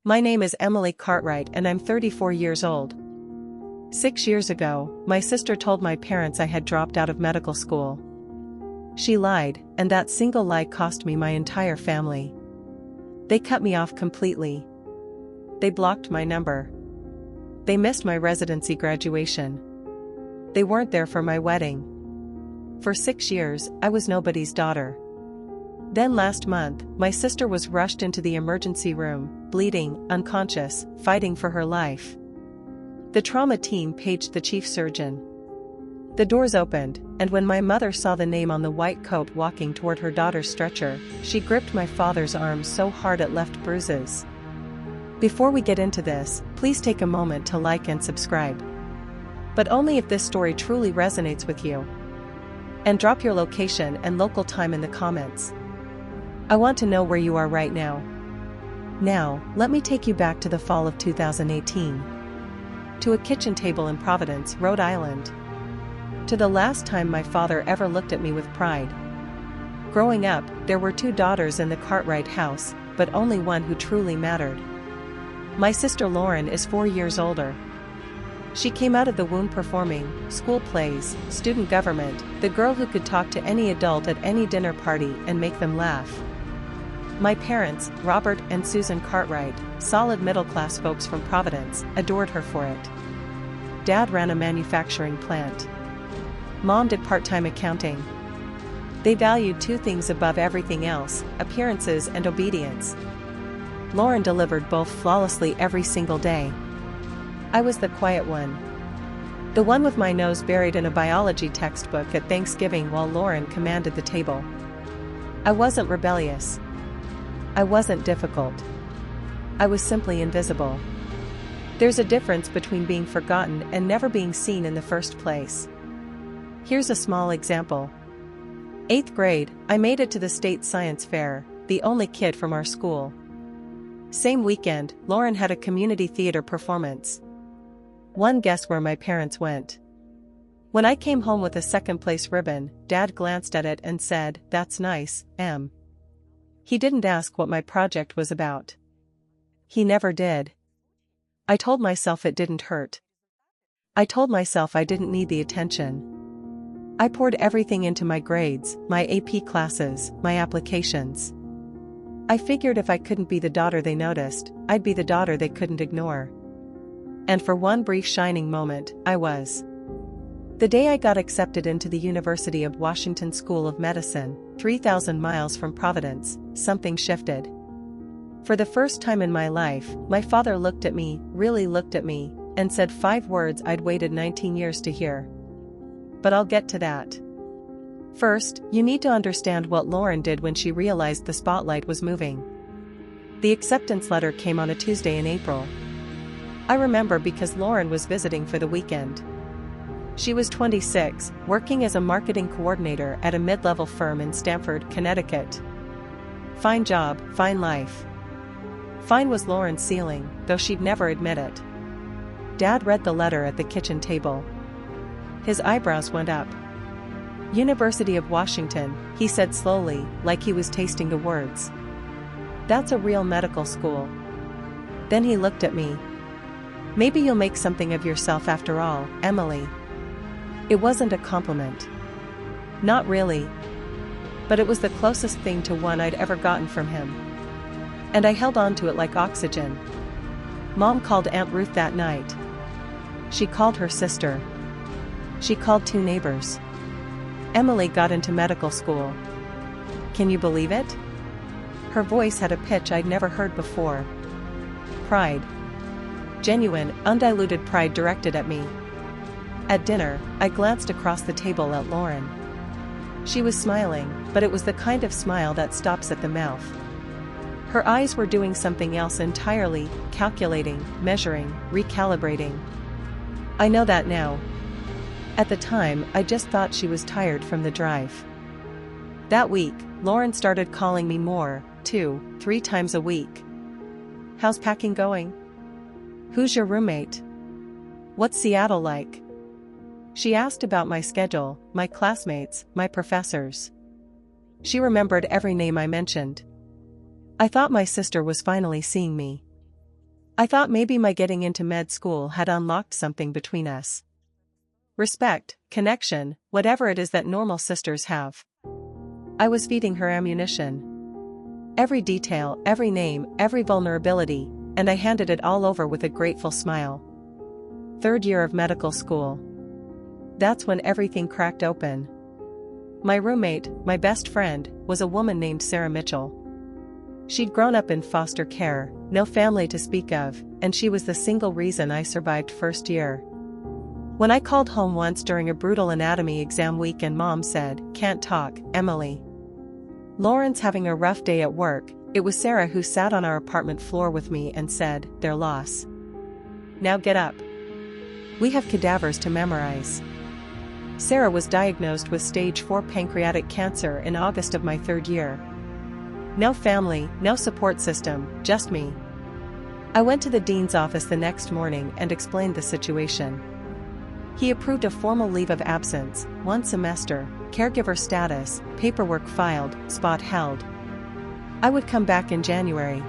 My name is Emily Cartwright and I'm 34 years old. 6 years ago, my sister told my parents I had dropped out of medical school. She lied, and that single lie cost me my entire family. They cut me off completely. They blocked my number. They missed my residency graduation. They weren't there for my wedding. For 6 years, I was nobody's daughter. Then last month, my sister was rushed into the emergency room, bleeding, unconscious, fighting for her life. The trauma team paged the chief surgeon. The doors opened, and when my mother saw the name on the white coat walking toward her daughter's stretcher, she gripped my father's arm so hard it left bruises. Before we get into this, please take a moment to like and subscribe. But only if this story truly resonates with you. And drop your location and local time in the comments. I want to know where you are right now. Now, let me take you back to the fall of 2018. To a kitchen table in Providence, Rhode Island. To the last time my father ever looked at me with pride. Growing up, there were 2 daughters in the Cartwright house, but only one who truly mattered. My sister Lauren is 4 years older. She came out of the womb performing school plays, student government, the girl who could talk to any adult at any dinner party and make them laugh. My parents, Robert and Susan Cartwright, solid middle-class folks from Providence, adored her for it. Dad ran a manufacturing plant. Mom did part-time accounting. They valued 2 things above everything else: appearances and obedience. Lauren delivered both flawlessly every single day. I was the quiet one. The one with my nose buried in a biology textbook at Thanksgiving while Lauren commanded the table. I wasn't rebellious. I wasn't difficult. I was simply invisible. There's a difference between being forgotten and never being seen in the first place. Here's a small example. 8th grade, I made it to the state science fair, the only kid from our school. Same weekend, Lauren had a community theater performance. One guess where my parents went. When I came home with a second-place ribbon, Dad glanced at it and said, "That's nice, Em." He didn't ask what my project was about. He never did. I told myself it didn't hurt. I told myself I didn't need the attention. I poured everything into my grades, my AP classes, my applications. I figured if I couldn't be the daughter they noticed, I'd be the daughter they couldn't ignore. And for one brief shining moment, I was. The day I got accepted into the University of Washington School of Medicine, 3,000 miles from Providence, something shifted. For the first time in my life, my father looked at me, really looked at me, and said 5 words I'd waited 19 years to hear. But I'll get to that. First, you need to understand what Lauren did when she realized the spotlight was moving. The acceptance letter came on a Tuesday in April. I remember because Lauren was visiting for the weekend. She was 26, working as a marketing coordinator at a mid-level firm in Stamford, Connecticut. Fine job, fine life. Fine was Lauren's ceiling, though she'd never admit it. Dad read the letter at the kitchen table. His eyebrows went up. University of Washington, he said slowly, like he was tasting the words. That's a real medical school. Then he looked at me. Maybe you'll make something of yourself after all, Emily. It wasn't a compliment. Not really. But it was the closest thing to one I'd ever gotten from him. And I held on to it like oxygen. Mom called Aunt Ruth that night. She called her sister. She called 2 neighbors. Emily got into medical school. Can you believe it? Her voice had a pitch I'd never heard before. Pride. Genuine, undiluted pride directed at me. At dinner, I glanced across the table at Lauren. She was smiling, but it was the kind of smile that stops at the mouth. Her eyes were doing something else entirely, calculating, measuring, recalibrating. I know that now. At the time, I just thought she was tired from the drive. That week, Lauren started calling me more, 2, 3 times a week. How's packing going? Who's your roommate? What's Seattle like? She asked about my schedule, my classmates, my professors. She remembered every name I mentioned. I thought my sister was finally seeing me. I thought maybe my getting into med school had unlocked something between us. Respect, connection, whatever it is that normal sisters have. I was feeding her ammunition. Every detail, every name, every vulnerability, and I handed it all over with a grateful smile. Third year of medical school. That's when everything cracked open. My roommate, my best friend, was a woman named Sarah Mitchell. She'd grown up in foster care, no family to speak of, and she was the single reason I survived first year. When I called home once during a brutal anatomy exam week and Mom said, "Can't talk, Emily. Lauren's having a rough day at work," it was Sarah who sat on our apartment floor with me and said, "Their loss. Now get up. We have cadavers to memorize." Sarah was diagnosed with stage 4 pancreatic cancer in August of my third year. No family, no support system, just me. I went to the dean's office the next morning and explained the situation. He approved a formal leave of absence, 1 semester, caregiver status, paperwork filed, spot held. I would come back in January.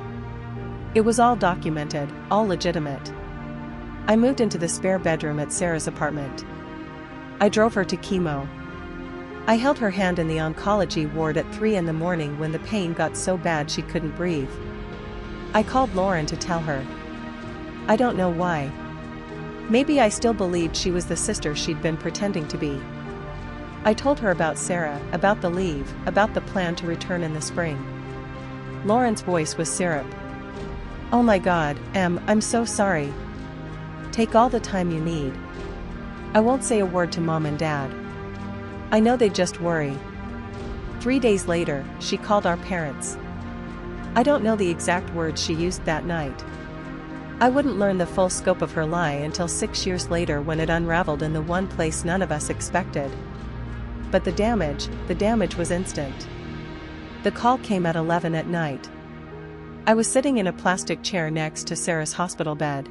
It was all documented, all legitimate. I moved into the spare bedroom at Sarah's apartment. I drove her to chemo. I held her hand in the oncology ward at 3 in the morning when the pain got so bad she couldn't breathe. I called Lauren to tell her. I don't know why. Maybe I still believed she was the sister she'd been pretending to be. I told her about Sarah, about the leave, about the plan to return in the spring. Lauren's voice was syrup. "Oh my God, Em, I'm so sorry. Take all the time you need. I won't say a word to Mom and Dad. I know they just worry." 3 days later, she called our parents. I don't know the exact words she used that night. I wouldn't learn the full scope of her lie until 6 years later when it unraveled in the one place none of us expected. But the damage was instant. The call came at 11 at night. I was sitting in a plastic chair next to Sarah's hospital bed.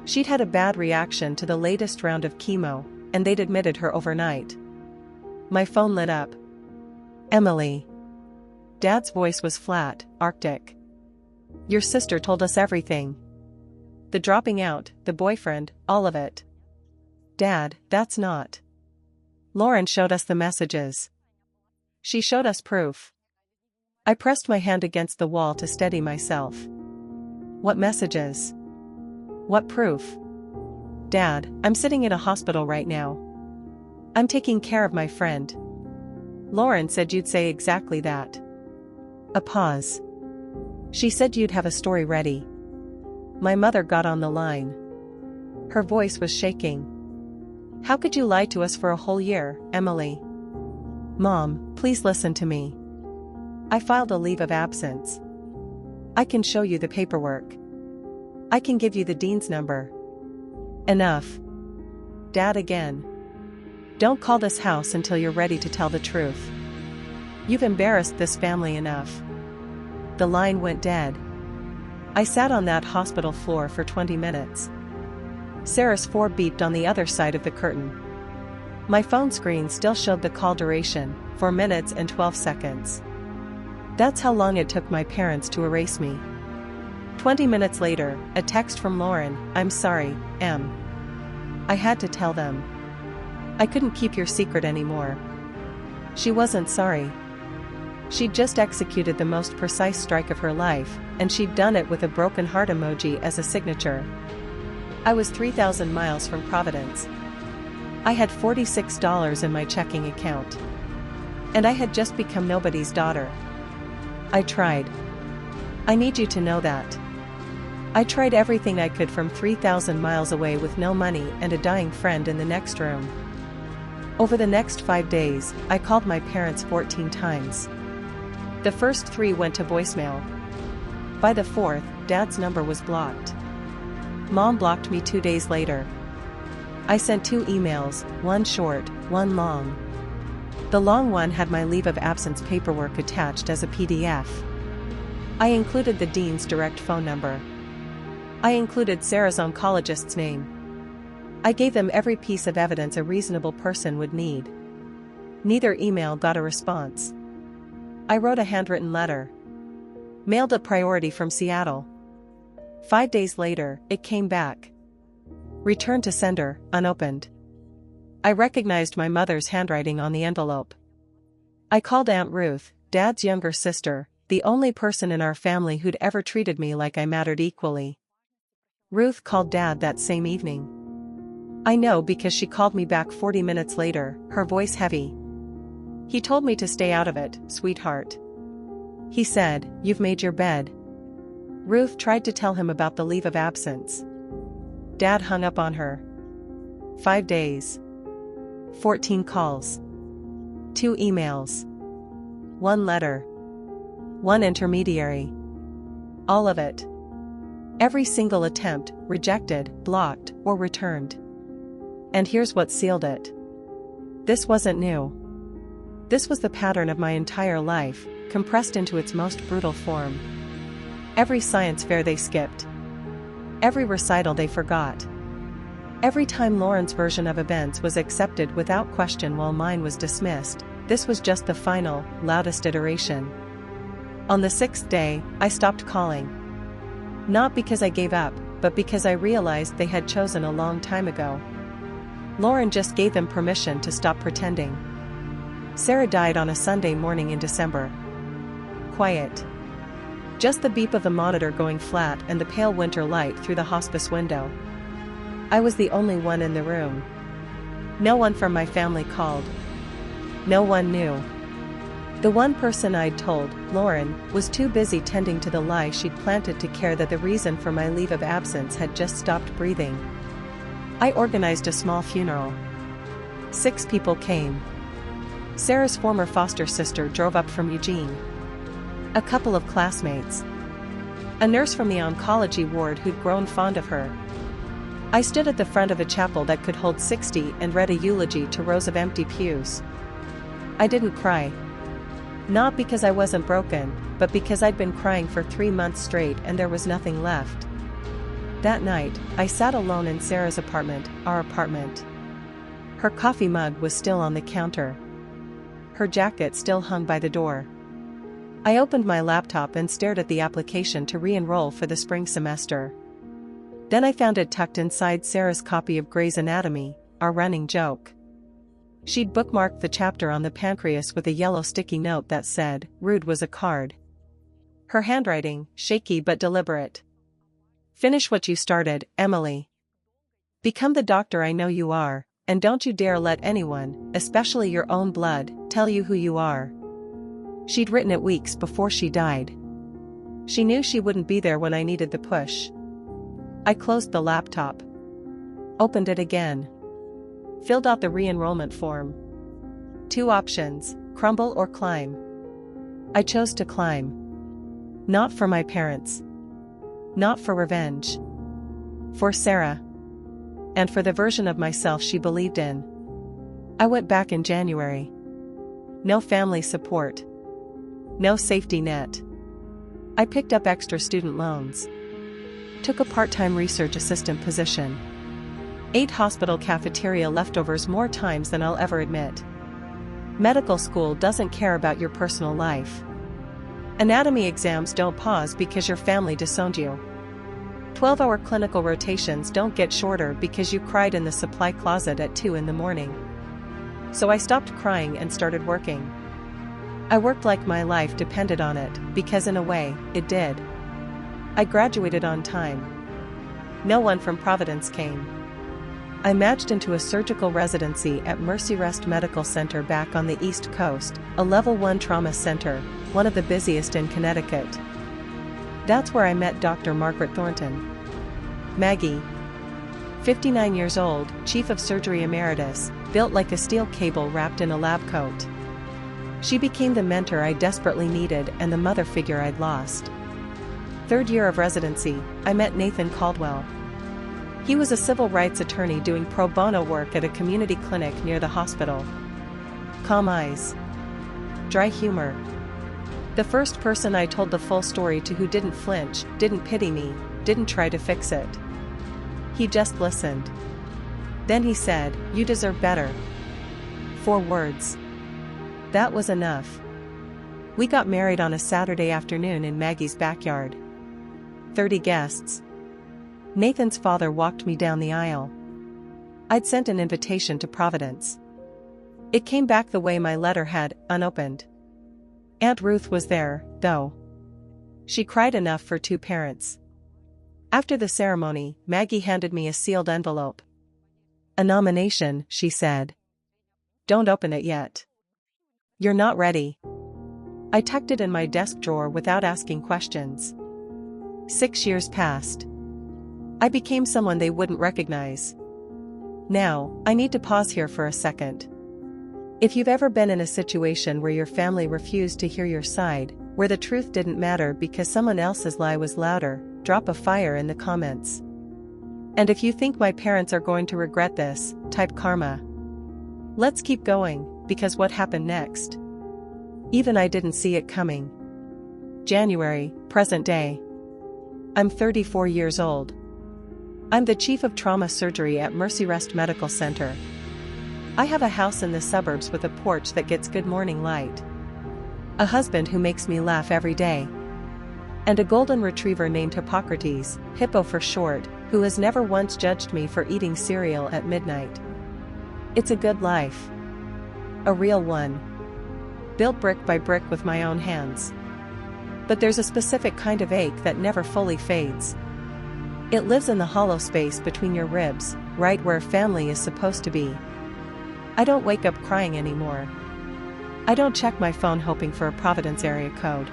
She'd had a bad reaction to the latest round of chemo, and they'd admitted her overnight. My phone lit up. "Emily." Dad's voice was flat, arctic. "Your sister told us everything. The dropping out, the boyfriend, all of it." "Dad, that's not." "Lauren showed us the messages. She showed us proof." I pressed my hand against the wall to steady myself. "What messages? What proof?" "Dad, I'm sitting in a hospital right now. I'm taking care of my friend. Lauren said you'd say exactly that." A pause. "She said you'd have a story ready." My mother got on the line. Her voice was shaking. "How could you lie to us for a whole year, Emily? Mom, please listen to me. I filed a leave of absence. I can show you the paperwork. I can give you the dean's number." "Enough. Dad again. Don't call this house until you're ready to tell the truth. You've embarrassed this family enough." The line went dead. I sat on that hospital floor for 20 minutes. Sarah's 4 beeped on the other side of the curtain. My phone screen still showed the call duration, 4 minutes and 12 seconds. That's how long it took my parents to erase me. 20 minutes later, a text from Lauren, "I'm sorry, Em. I had to tell them. I couldn't keep your secret anymore." She wasn't sorry. She'd just executed the most precise strike of her life, and she'd done it with a broken heart emoji as a signature. I was 3,000 miles from Providence. I had $46 in my checking account. And I had just become nobody's daughter. I tried. I need you to know that. I tried everything I could from 3,000 miles away with no money and a dying friend in the next room. Over the next 5 days, I called my parents 14 times. The first 3 went to voicemail. By the 4th, Dad's number was blocked. Mom blocked me 2 days later. I sent 2 emails, one short, one long. The long one had my leave of absence paperwork attached as a PDF. I included the dean's direct phone number. I included Sarah's oncologist's name. I gave them every piece of evidence a reasonable person would need. Neither email got a response. I wrote a handwritten letter. Mailed a priority from Seattle. 5 days later, it came back. Returned to sender, unopened. I recognized my mother's handwriting on the envelope. I called Aunt Ruth, Dad's younger sister, the only person in our family who'd ever treated me like I mattered equally. Ruth called Dad that same evening. I know because she called me back 40 minutes later, her voice heavy. He told me to stay out of it, sweetheart. He said, "You've made your bed." Ruth tried to tell him about the leave of absence. Dad hung up on her. 5 days. 14 calls. 2 emails. 1 letter. 1 intermediary. All of it. Every single attempt, rejected, blocked, or returned. And here's what sealed it. This wasn't new. This was the pattern of my entire life, compressed into its most brutal form. Every science fair they skipped. Every recital they forgot. Every time Lauren's version of events was accepted without question while mine was dismissed, this was just the final, loudest iteration. On the 6th day, I stopped calling. Not because I gave up, but because I realized they had chosen a long time ago. Lauren just gave them permission to stop pretending. Sarah died on a Sunday morning in December. Quiet. Just the beep of the monitor going flat and the pale winter light through the hospice window. I was the only one in the room. No one from my family called. No one knew. The one person I'd told, Lauren, was too busy tending to the lie she'd planted to care that the reason for my leave of absence had just stopped breathing. I organized a small funeral. 6 people came. Sarah's former foster sister drove up from Eugene. A couple of classmates. A nurse from the oncology ward who'd grown fond of her. I stood at the front of a chapel that could hold 60 and read a eulogy to rows of empty pews. I didn't cry. Not because I wasn't broken, but because I'd been crying for 3 months straight and there was nothing left. That night, I sat alone in Sarah's apartment, our apartment. Her coffee mug was still on the counter. Her jacket still hung by the door. I opened my laptop and stared at the application to re-enroll for the spring semester. Then I found it tucked inside Sarah's copy of Grey's Anatomy, our running joke. She'd bookmarked the chapter on the pancreas with a yellow sticky note that said, "Rude was a card." Her handwriting, shaky but deliberate. "Finish what you started, Emily. Become the doctor I know you are, and don't you dare let anyone, especially your own blood, tell you who you are." She'd written it weeks before she died. She knew she wouldn't be there when I needed the push. I closed the laptop. Opened it again. Filled out the re-enrollment form. 2 options, crumble or climb. I chose to climb. Not for my parents. Not for revenge. For Sarah. And for the version of myself she believed in. I went back in January. No family support. No safety net. I picked up extra student loans. Took a part-time research assistant position. Ate hospital cafeteria leftovers more times than I'll ever admit. Medical school doesn't care about your personal life. Anatomy exams don't pause because your family disowned you. 12-hour clinical rotations don't get shorter because you cried in the supply closet at 2 in the morning. So I stopped crying and started working. I worked like my life depended on it, because in a way, it did. I graduated on time. No one from Providence came. I matched into a surgical residency at Mercy Rest Medical Center back on the East Coast, a level 1 trauma center, one of the busiest in Connecticut. That's where I met Dr. Margaret Thornton. Maggie. 59 years old, chief of surgery emeritus, built like a steel cable wrapped in a lab coat. She became the mentor I desperately needed and the mother figure I'd lost. 3rd year of residency, I met Nathan Caldwell. He was a civil rights attorney doing pro bono work at a community clinic near the hospital. Calm eyes. Dry humor. The first person I told the full story to who didn't flinch, didn't pity me, didn't try to fix it. He just listened. Then he said, "You deserve better." 4 words. That was enough. We got married on a Saturday afternoon in Maggie's backyard. 30 guests. Nathan's father walked me down the aisle. I'd sent an invitation to Providence. It came back the way my letter had, unopened. Aunt Ruth was there, though. She cried enough for two parents. After the ceremony, Maggie handed me a sealed envelope. "A nomination," she said. "Don't open it yet. You're not ready." I tucked it in my desk drawer without asking questions. 6 years passed. I became someone they wouldn't recognize. Now, I need to pause here for a second. If you've ever been in a situation where your family refused to hear your side, where the truth didn't matter because someone else's lie was louder, drop a fire in the comments. And if you think my parents are going to regret this, type karma. Let's keep going, because what happened next? Even I didn't see it coming. January, present day. I'm 34 years old. I'm the chief of trauma surgery at Mercy Rest Medical Center. I have a house in the suburbs with a porch that gets good morning light. A husband who makes me laugh every day. And a golden retriever named Hippocrates, Hippo for short, who has never once judged me for eating cereal at midnight. It's a good life. A real one. Built brick by brick with my own hands. But there's a specific kind of ache that never fully fades. It lives in the hollow space between your ribs, right where family is supposed to be. I don't wake up crying anymore. I don't check my phone hoping for a Providence area code.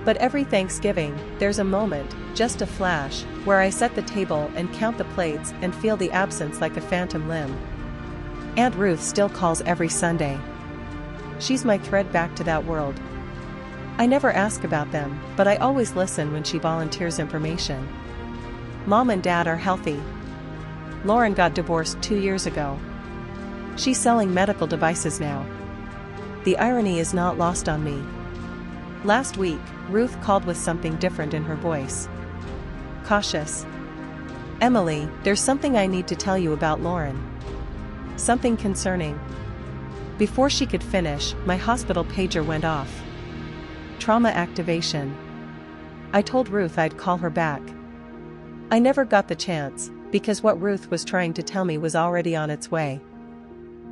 But every Thanksgiving, there's a moment, just a flash, where I set the table and count the plates and feel the absence like a phantom limb. Aunt Ruth still calls every Sunday. She's my thread back to that world. I never ask about them, but I always listen when she volunteers information. Mom and Dad are healthy. Lauren got divorced 2 years ago. She's selling medical devices now. The irony is not lost on me. Last week, Ruth called with something different in her voice. Cautious. "Emily, there's something I need to tell you about Lauren. Something concerning." Before she could finish, my hospital pager went off. Trauma activation. I told Ruth I'd call her back. I never got the chance, because what Ruth was trying to tell me was already on its way.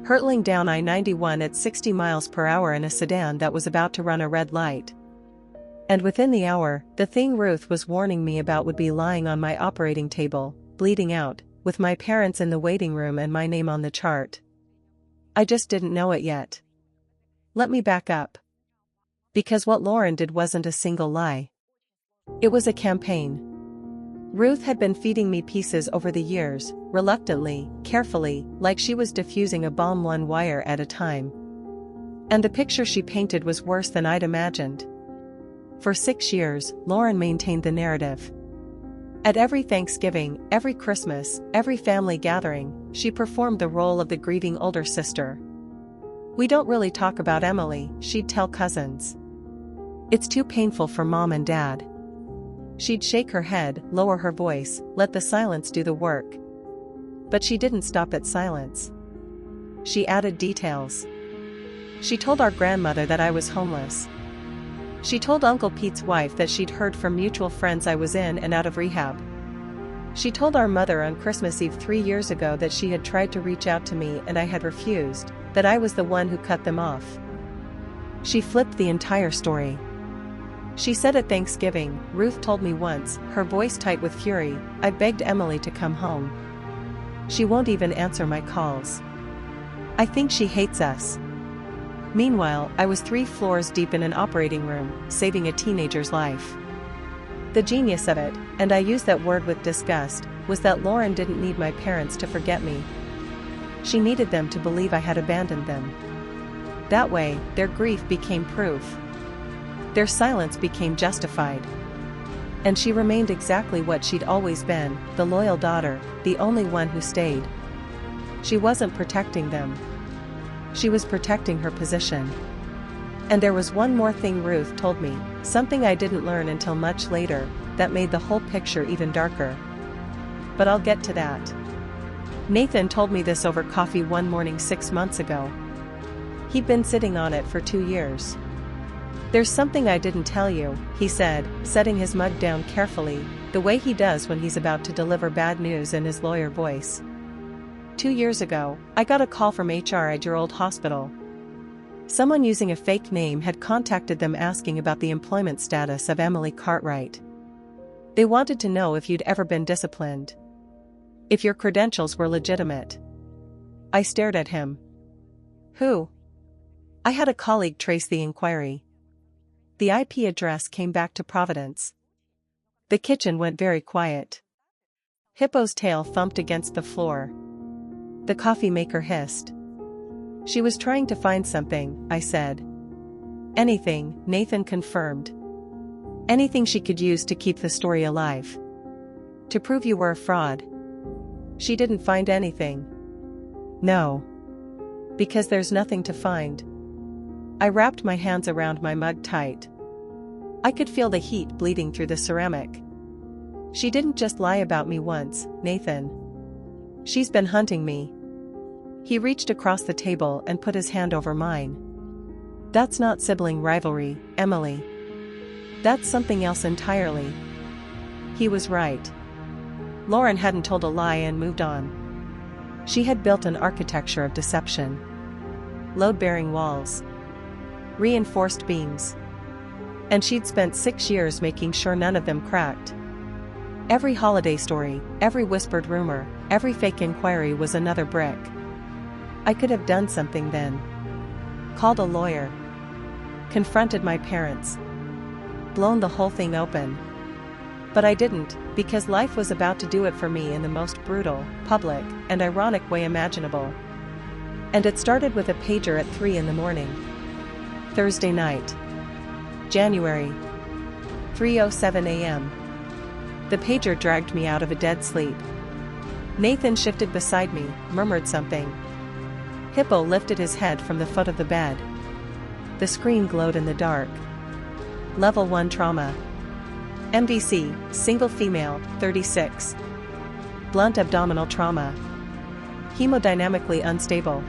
Hurtling down I-91 at 60 miles per hour in a sedan that was about to run a red light. And within the hour, the thing Ruth was warning me about would be lying on my operating table, bleeding out, with my parents in the waiting room and my name on the chart. I just didn't know it yet. Let me back up. Because what Lauren did wasn't a single lie. It was a campaign. Ruth had been feeding me pieces over the years, reluctantly, carefully, like she was diffusing a bomb one wire at a time. And the picture she painted was worse than I'd imagined. For 6 years, Lauren maintained the narrative. At every Thanksgiving, every Christmas, every family gathering, she performed the role of the grieving older sister. "We don't really talk about Emily," she'd tell cousins. "It's too painful for Mom and Dad." She'd shake her head, lower her voice, let the silence do the work. But she didn't stop at silence. She added details. She told our grandmother that I was homeless. She told Uncle Pete's wife that she'd heard from mutual friends I was in and out of rehab. She told our mother on Christmas Eve 3 years ago that she had tried to reach out to me and I had refused, that I was the one who cut them off. She flipped the entire story. She said at Thanksgiving, Ruth told me once, her voice tight with fury, "I begged Emily to come home. She won't even answer my calls. I think she hates us." Meanwhile, I was 3 floors deep in an operating room, saving a teenager's life. The genius of it, and I use that word with disgust, was that Lauren didn't need my parents to forget me. She needed them to believe I had abandoned them. That way, their grief became proof. Their silence became justified. And she remained exactly what she'd always been, the loyal daughter, the only one who stayed. She wasn't protecting them. She was protecting her position. And there was one more thing Ruth told me, something I didn't learn until much later, that made the whole picture even darker. But I'll get to that. Nathan told me this over coffee one morning 6 months ago. He'd been sitting on it for 2 years. "There's something I didn't tell you," he said, setting his mug down carefully, The way he does when he's about to deliver bad news in his lawyer voice. 2 years ago, I got a call from HR at your old hospital. Someone using a fake name had contacted them asking about the employment status of Emily Cartwright. They wanted to know if you'd ever been disciplined. If your credentials were legitimate. I stared at him. Who? I had a colleague trace the inquiry. The IP address came back to Providence. The kitchen went very quiet. Hippo's tail thumped against the floor. The coffee maker hissed. She was trying to find something, I said. Anything, Nathan confirmed. Anything she could use to keep the story alive. To prove you were a fraud. She didn't find anything. No. Because there's nothing to find. I wrapped my hands around my mug tight. I could feel the heat bleeding through the ceramic. She didn't just lie about me once, Nathan. She's been hunting me. He reached across the table and put his hand over mine. That's not sibling rivalry, Emily. That's something else entirely. He was right. Lauren hadn't told a lie and moved on. She had built an architecture of deception. Load-bearing walls. Reinforced beams. And she'd spent 6 years making sure none of them cracked. Every holiday story, every whispered rumor, every fake inquiry was another brick. I could have done something then. Called a lawyer. Confronted my parents. Blown the whole thing open. But I didn't, because life was about to do it for me in the most brutal, public, and ironic way imaginable. And it started with a pager at 3 in the morning. Thursday night. January. 3:07 a.m. The pager dragged me out of a dead sleep. Nathan shifted beside me, murmured something. Hippo lifted his head from the foot of the bed. The screen glowed in the dark. Level 1 trauma. MDC, single female, 36. Blunt abdominal trauma. Hemodynamically unstable.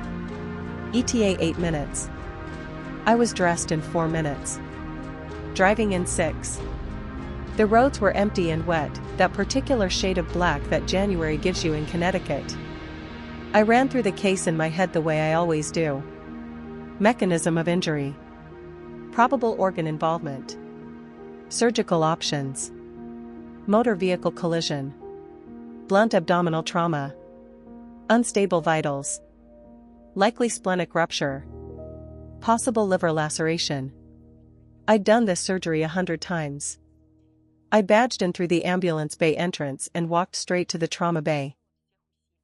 ETA 8 minutes. I was dressed in 4 minutes. Driving in 6. The roads were empty and wet, that particular shade of black that January gives you in Connecticut. I ran through the case in my head the way I always do. Mechanism of injury. Probable organ involvement. Surgical options. Motor vehicle collision. Blunt abdominal trauma. Unstable vitals. Likely splenic rupture. Possible liver laceration. I'd done this surgery 100 times. I badged in through the ambulance bay entrance and walked straight to the trauma bay.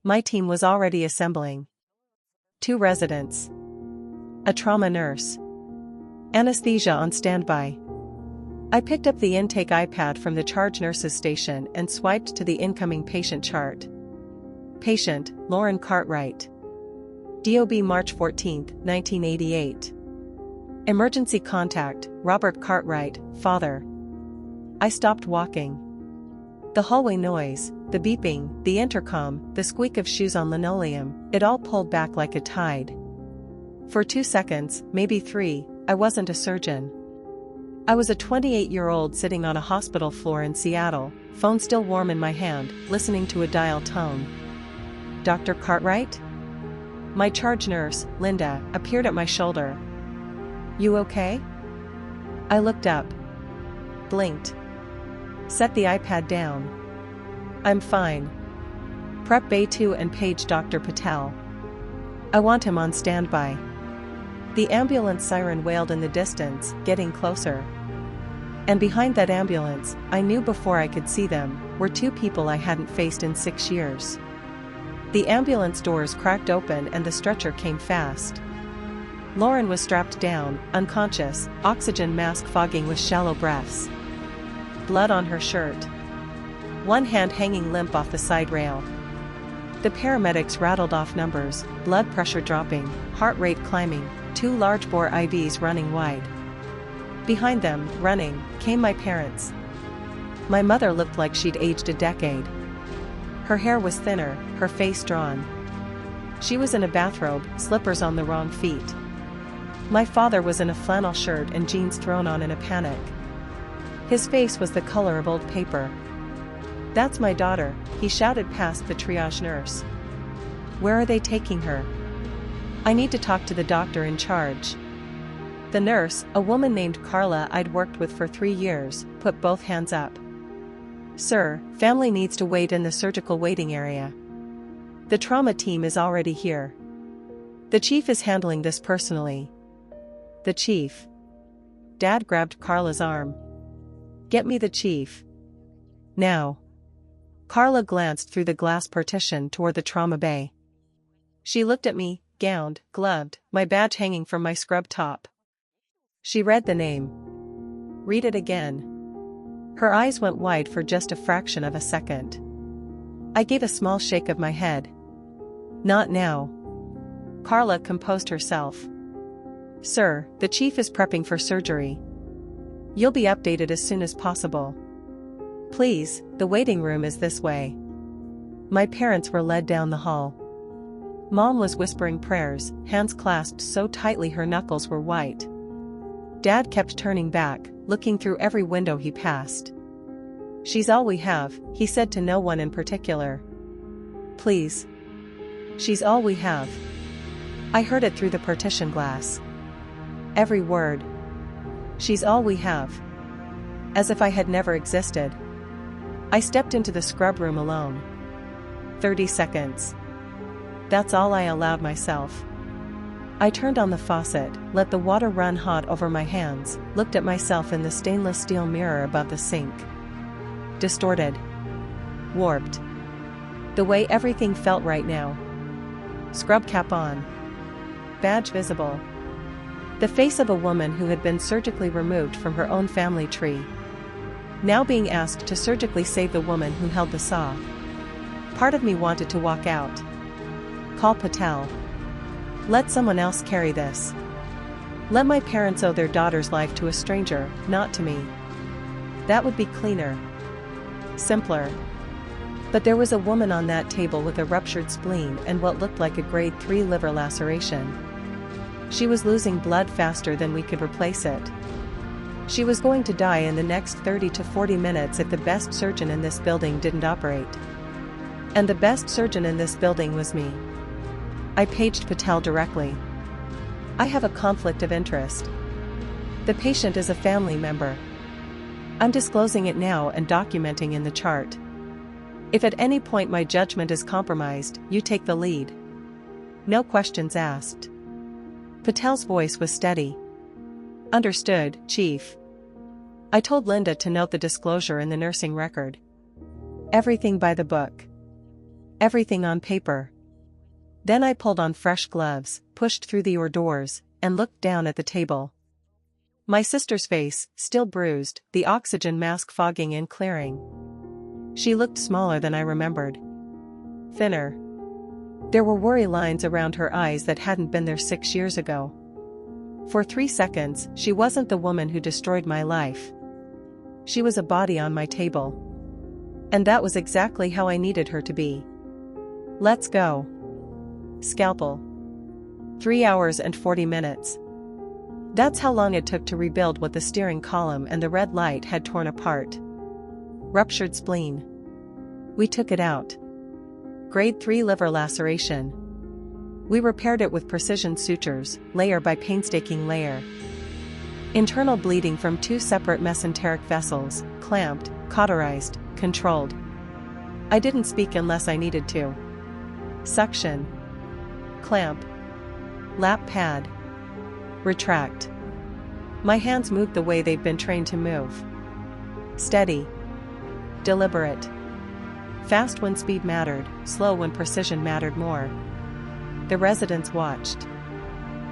My team was already assembling. 2 residents. A trauma nurse. Anesthesia on standby. I picked up the intake iPad from the charge nurse's station and swiped to the incoming patient chart. Patient, Lauren Cartwright. DOB March 14, 1988. Emergency contact, Robert Cartwright, father. I stopped walking. The hallway noise, the beeping, the intercom, the squeak of shoes on linoleum, it all pulled back like a tide. For 2 seconds, maybe 3, I wasn't a surgeon. I was a 28-year-old sitting on a hospital floor in Seattle, phone still warm in my hand, listening to a dial tone. Dr. Cartwright? My charge nurse, Linda, appeared at my shoulder. You okay? I looked up. Blinked. Set the iPad down. I'm fine. Prep Bay 2 and page Dr. Patel. I want him on standby. The ambulance siren wailed in the distance, getting closer. And behind that ambulance, I knew before I could see them, were 2 people I hadn't faced in 6 years. The ambulance doors cracked open and the stretcher came fast. Lauren was strapped down, unconscious, oxygen mask fogging with shallow breaths. Blood on her shirt. One hand hanging limp off the side rail. The paramedics rattled off numbers, blood pressure dropping, heart rate climbing, 2 large-bore IVs running wide. Behind them, running, came my parents. My mother looked like she'd aged a decade. Her hair was thinner, her face drawn. She was in a bathrobe, slippers on the wrong feet. My father was in a flannel shirt and jeans thrown on in a panic. His face was the color of old paper. "That's my daughter," he shouted past the triage nurse. "Where are they taking her? I need to talk to the doctor in charge." The nurse, a woman named Carla I'd worked with for 3 years, put both hands up. "Sir, family needs to wait in the surgical waiting area. The trauma team is already here. The chief is handling this personally." "The chief?" Dad grabbed Carla's arm. "Get me the chief. Now." Carla glanced through the glass partition toward the trauma bay. She looked at me, gowned, gloved, my badge hanging from my scrub top. She read the name. "Read it again." Her eyes went wide for just a fraction of a second. I gave a small shake of my head. "Not now." Carla composed herself. "Sir, the chief is prepping for surgery. You'll be updated as soon as possible. Please, the waiting room is this way." My parents were led down the hall. Mom was whispering prayers, hands clasped so tightly her knuckles were white. Dad kept turning back, looking through every window he passed. "She's all we have," he said to no one in particular. "Please. She's all we have." I heard it through the partition glass. Every word. "She's all we have." As if I had never existed. I stepped into the scrub room alone. 30 seconds. That's all I allowed myself. I turned on the faucet, let the water run hot over my hands, looked at myself in the stainless steel mirror above the sink. Distorted. Warped. The way everything felt right now. Scrub cap on. Badge visible. The face of a woman who had been surgically removed from her own family tree. Now being asked to surgically save the woman who held the saw. Part of me wanted to walk out. Call Patel. Let someone else carry this. Let my parents owe their daughter's life to a stranger, not to me. That would be cleaner. Simpler. But there was a woman on that table with a ruptured spleen and what looked like a grade 3 liver laceration. She was losing blood faster than we could replace it. She was going to die in the next 30 to 40 minutes if the best surgeon in this building didn't operate. And the best surgeon in this building was me. I paged Patel directly. "I have a conflict of interest. The patient is a family member. I'm disclosing it now and documenting in the chart. If at any point my judgment is compromised, you take the lead. No questions asked." Patel's voice was steady. "Understood, Chief." I told Linda to note the disclosure in the nursing record. Everything by the book. Everything on paper. Then I pulled on fresh gloves, pushed through the hors d'oeuvres, and looked down at the table. My sister's face, still bruised, the oxygen mask fogging and clearing. She looked smaller than I remembered. Thinner. There were worry lines around her eyes that hadn't been there 6 years ago. For 3 seconds, she wasn't the woman who destroyed my life. She was a body on my table. And that was exactly how I needed her to be. "Let's go." Scalpel. 3 hours and 40 minutes. That's how long it took to rebuild what the steering column and the red light had torn apart. Ruptured spleen. We took it out. Grade 3 liver laceration. We repaired it with precision sutures, layer by painstaking layer. Internal bleeding from 2 separate mesenteric vessels, clamped, cauterized, controlled. I didn't speak unless I needed to. Suction. Clamp. Lap pad. Retract. My hands moved the way they've been trained to move. Steady. Deliberate. Fast when speed mattered, slow when precision mattered more. The residents watched.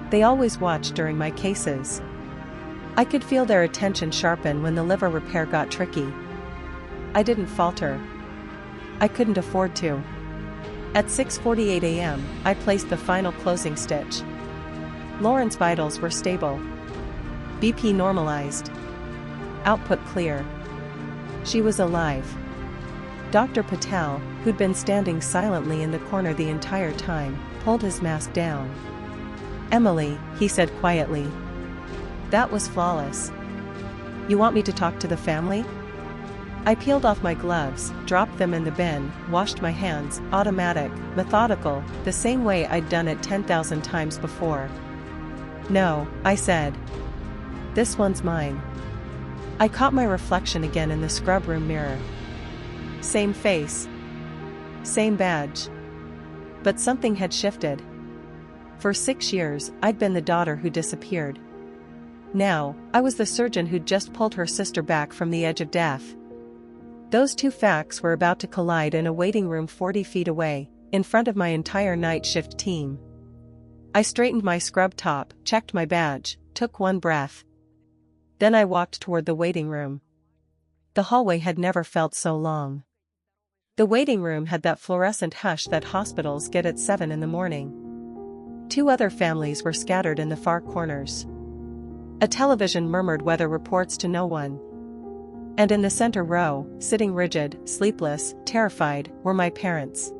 They always watched during my cases. I could feel their attention sharpen when the liver repair got tricky. I didn't falter. I couldn't afford to. At 6:48 a.m., I placed the final closing stitch. Lauren's vitals were stable. BP normalized. Output clear. She was alive. Dr. Patel, who'd been standing silently in the corner the entire time, pulled his mask down. "Emily," he said quietly. "That was flawless. You want me to talk to the family?" I peeled off my gloves, dropped them in the bin, washed my hands, automatic, methodical, the same way I'd done it 10,000 times before. "No," I said. "This one's mine." I caught my reflection again in the scrub room mirror. Same face. Same badge. But something had shifted. For 6 years, I'd been the daughter who disappeared. Now, I was the surgeon who'd just pulled her sister back from the edge of death. Those two facts were about to collide in a waiting room 40 feet away, in front of my entire night shift team. I straightened my scrub top, checked my badge, took one breath. Then I walked toward the waiting room. The hallway had never felt so long. The waiting room had that fluorescent hush that hospitals get at 7 in the morning. 2 other families were scattered in the far corners. A television murmured weather reports to no one. And in the center row, sitting rigid, sleepless, terrified, were my parents.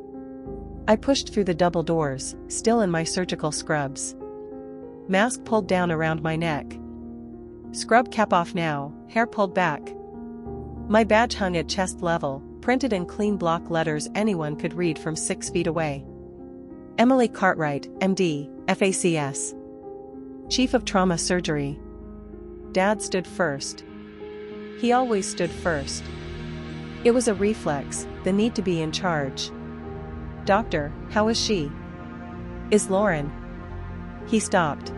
I pushed through the double doors, still in my surgical scrubs. Mask pulled down around my neck. Scrub cap off now, hair pulled back. My badge hung at chest level, printed in clean block letters anyone could read from 6 feet away. Emily Cartwright, MD, FACS. Chief of Trauma Surgery. Dad stood first. He always stood first. It was a reflex, the need to be in charge. "Doctor, how is she? Is Lauren?" He stopped.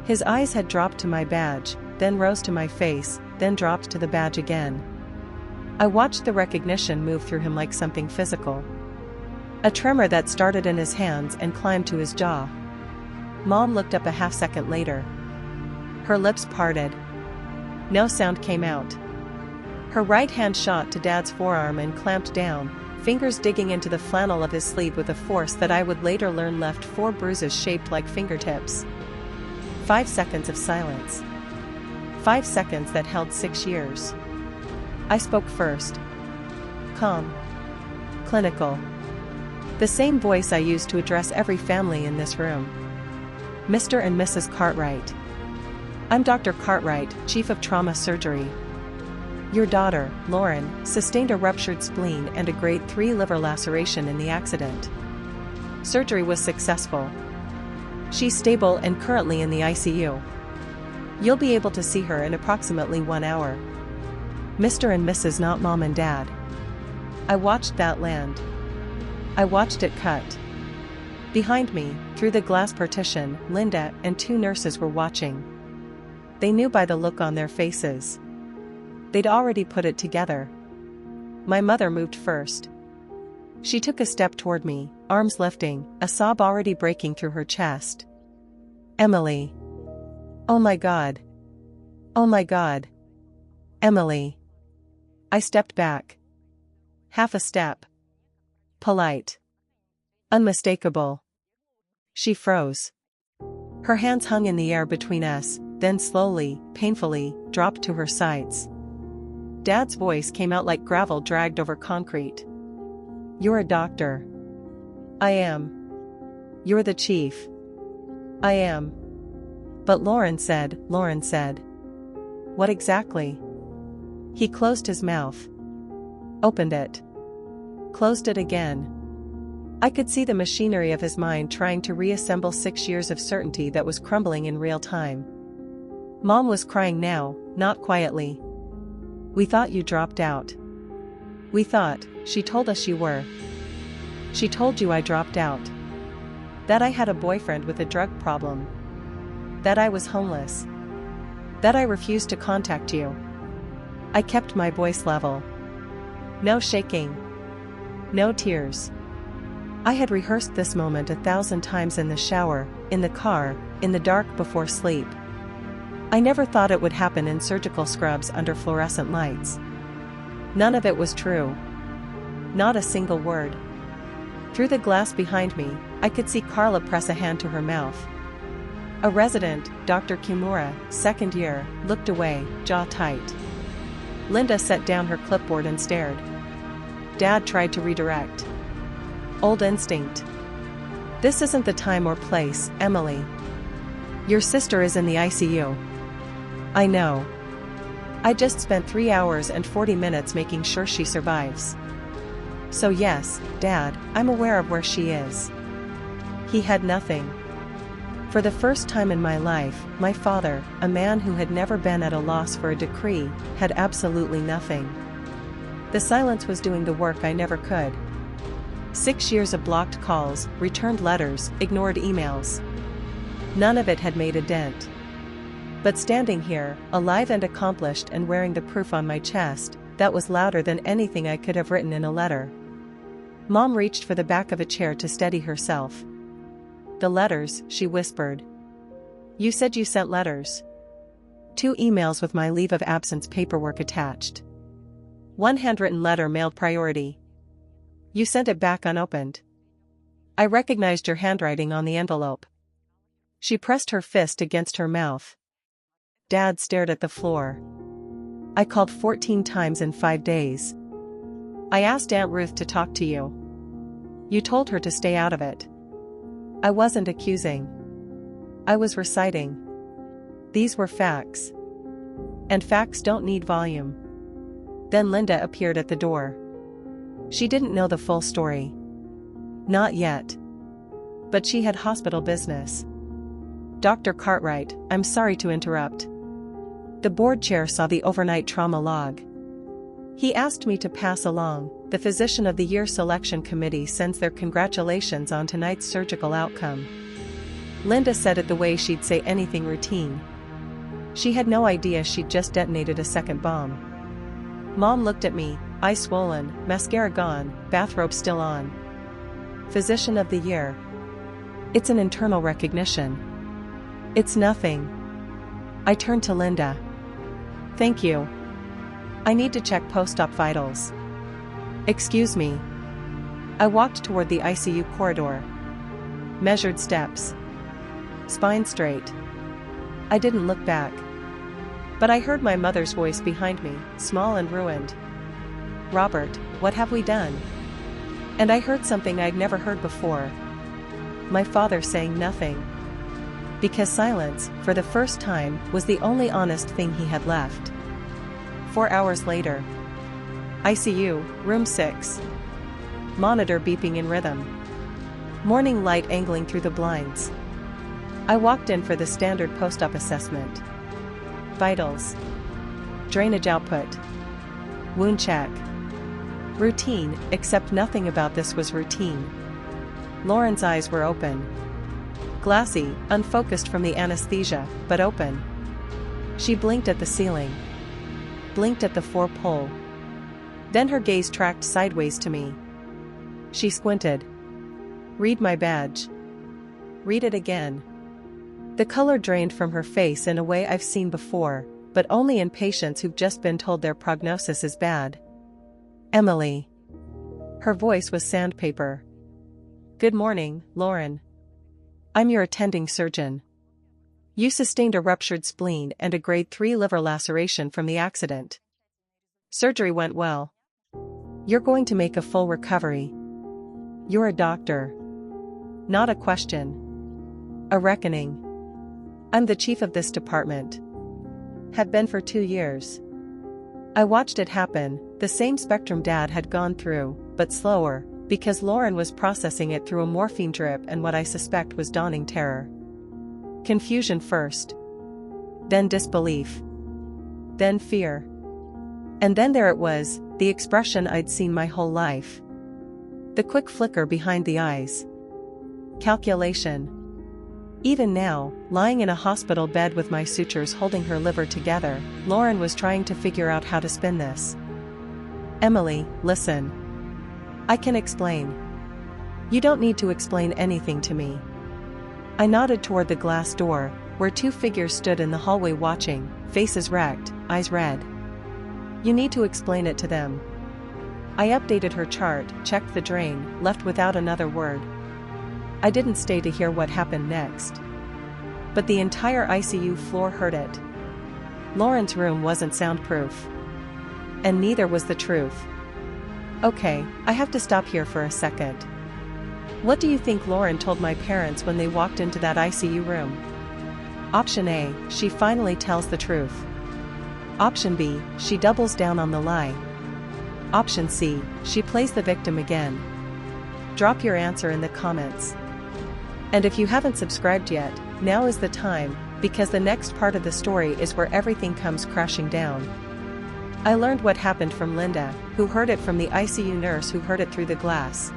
His eyes had dropped to my badge, then rose to my face, then dropped to the badge again. I watched the recognition move through him like something physical. A tremor that started in his hands and climbed to his jaw. Mom looked up a half-second later. Her lips parted. No sound came out. Her right hand shot to Dad's forearm and clamped down, fingers digging into the flannel of his sleeve with a force that I would later learn left 4 bruises shaped like fingertips. 5 seconds of silence. 5 seconds that held 6 years. I spoke first. Calm. Clinical. The same voice I used to address every family in this room. "Mr. and Mrs. Cartwright. I'm Dr. Cartwright, Chief of Trauma Surgery. Your daughter, Lauren, sustained a ruptured spleen and a grade 3 liver laceration in the accident. Surgery was successful. She's stable and currently in the ICU. You'll be able to see her in approximately 1 hour. Mr. and Mrs. not Mom and Dad." I watched that land. I watched it cut. Behind me, through the glass partition, Linda and 2 nurses were watching. They knew by the look on their faces. They'd already put it together. My mother moved first. She took a step toward me, arms lifting, a sob already breaking through her chest. "Emily. Oh my God. Oh my God. Emily." I stepped back. Half a step. Polite. Unmistakable. She froze. Her hands hung in the air between us, then slowly, painfully, dropped to her sides. Dad's voice came out like gravel dragged over concrete. "You're a doctor." "I am." "You're the chief." "I am." "But Lauren said." "What exactly?" He closed his mouth. Opened it. Closed it again. I could see the machinery of his mind trying to reassemble 6 years of certainty that was crumbling in real time. Mom was crying now, not quietly. "We thought you dropped out. We thought, she told us you were. She told you I dropped out. That I had a boyfriend with a drug problem. That I was homeless. That I refused to contact you." I kept my voice level. No shaking. No tears. I had rehearsed this moment 1,000 times in the shower, in the car, in the dark before sleep. I never thought it would happen in surgical scrubs under fluorescent lights. None of it was true. Not a single word. Through the glass behind me, I could see Carla press a hand to her mouth. A resident, Dr. Kimura, 2nd year, looked away, jaw tight. Linda set down her clipboard and stared. Dad tried to redirect. Old instinct. "This isn't the time or place, Emily. Your sister is in the ICU." "I know. I just spent 3 hours and 40 minutes making sure she survives. So yes, Dad, I'm aware of where she is. He had nothing. For the first time in my life, my father, a man who had never been at a loss for a decree, had absolutely nothing. The silence was doing the work I never could. 6 years of blocked calls, returned letters, ignored emails. None of it had made a dent. But standing here, alive and accomplished and wearing the proof on my chest, that was louder than anything I could have written in a letter. Mom reached for the back of a chair to steady herself. The letters, she whispered. You said you sent letters. 2 emails with my leave of absence paperwork attached. 1 handwritten letter mailed priority. You sent it back unopened. I recognized your handwriting on the envelope. She pressed her fist against her mouth. Dad stared at the floor. I called 14 times in 5 days. I asked Aunt Ruth to talk to you. You told her to stay out of it. I wasn't accusing. I was reciting. These were facts. And facts don't need volume. Then Linda appeared at the door. She didn't know the full story. Not yet. But she had hospital business. Dr. Cartwright, I'm sorry to interrupt. The board chair saw the overnight trauma log. He asked me to pass along, the Physician of the Year selection committee sends their congratulations on tonight's surgical outcome. Linda said it the way she'd say anything routine. She had no idea she'd just detonated a second bomb. Mom looked at me, eyes swollen, mascara gone, bathrobe still on. Physician of the Year. It's an internal recognition. It's nothing. I turned to Linda. Thank you. I need to check post-op vitals. Excuse me. I walked toward the ICU corridor. Measured steps. Spine straight. I didn't look back. But I heard my mother's voice behind me, small and ruined. Robert, what have we done? And I heard something I'd never heard before. My father saying nothing. Because silence, for the first time, was the only honest thing he had left. 4 hours later. ICU, room 6. Monitor beeping in rhythm. Morning light angling through the blinds. I walked in for the standard post-op assessment. Vitals. Drainage output. Wound check. Routine, except nothing about this was routine. Lauren's eyes were open. Glassy, unfocused from the anesthesia, but open. She blinked at the ceiling. Blinked at the 4-pole. Then her gaze tracked sideways to me. She squinted. Read my badge. Read it again. The color drained from her face in a way I've seen before, but only in patients who've just been told their prognosis is bad. Emily. Her voice was sandpaper. Good morning, Lauren. I'm your attending surgeon. You sustained a ruptured spleen and a grade 3 liver laceration from the accident. Surgery went well. You're going to make a full recovery. You're a doctor. Not a question. A reckoning. I'm the chief of this department. Have been for 2 years. I watched it happen, the same spectrum Dad had gone through, but slower, because Lauren was processing it through a morphine drip and what I suspect was dawning terror. Confusion first. Then disbelief. Then fear. And then there it was, the expression I'd seen my whole life. The quick flicker behind the eyes. Calculation. Even now, lying in a hospital bed with my sutures holding her liver together, Lauren was trying to figure out how to spin this. Emily, listen. I can explain. You don't need to explain anything to me. I nodded toward the glass door, where 2 figures stood in the hallway watching, faces wrecked, eyes red. You need to explain it to them. I updated her chart, checked the drain, left without another word. I didn't stay to hear what happened next. But the entire ICU floor heard it. Lauren's room wasn't soundproof. And neither was the truth. Okay, I have to stop here for a second. What do you think Lauren told my parents when they walked into that ICU room? Option A, she finally tells the truth. Option B, she doubles down on the lie. Option C, she plays the victim again. Drop your answer in the comments. And if you haven't subscribed yet, now is the time, because the next part of the story is where everything comes crashing down. I learned what happened from Linda, who heard it from the ICU nurse who heard it through the glass.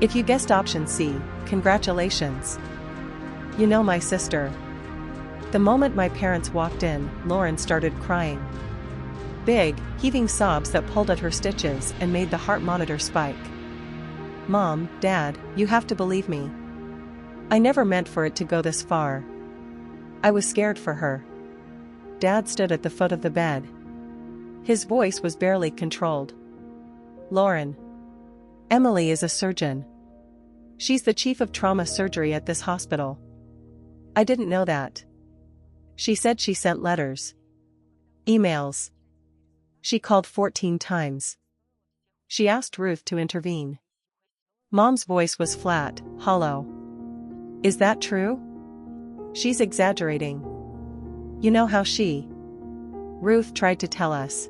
If you guessed option C, congratulations. You know my sister. The moment my parents walked in, Lauren started crying. Big, heaving sobs that pulled at her stitches and made the heart monitor spike. Mom, Dad, you have to believe me. I never meant for it to go this far. I was scared for her. Dad stood at the foot of the bed. His voice was barely controlled. Lauren. Emily is a surgeon. She's the chief of trauma surgery at this hospital. I didn't know that. She said she sent letters. Emails. She called 14 times. She asked Ruth to intervene. Mom's voice was flat, hollow. Is that true? She's exaggerating. You know how she... Ruth tried to tell us.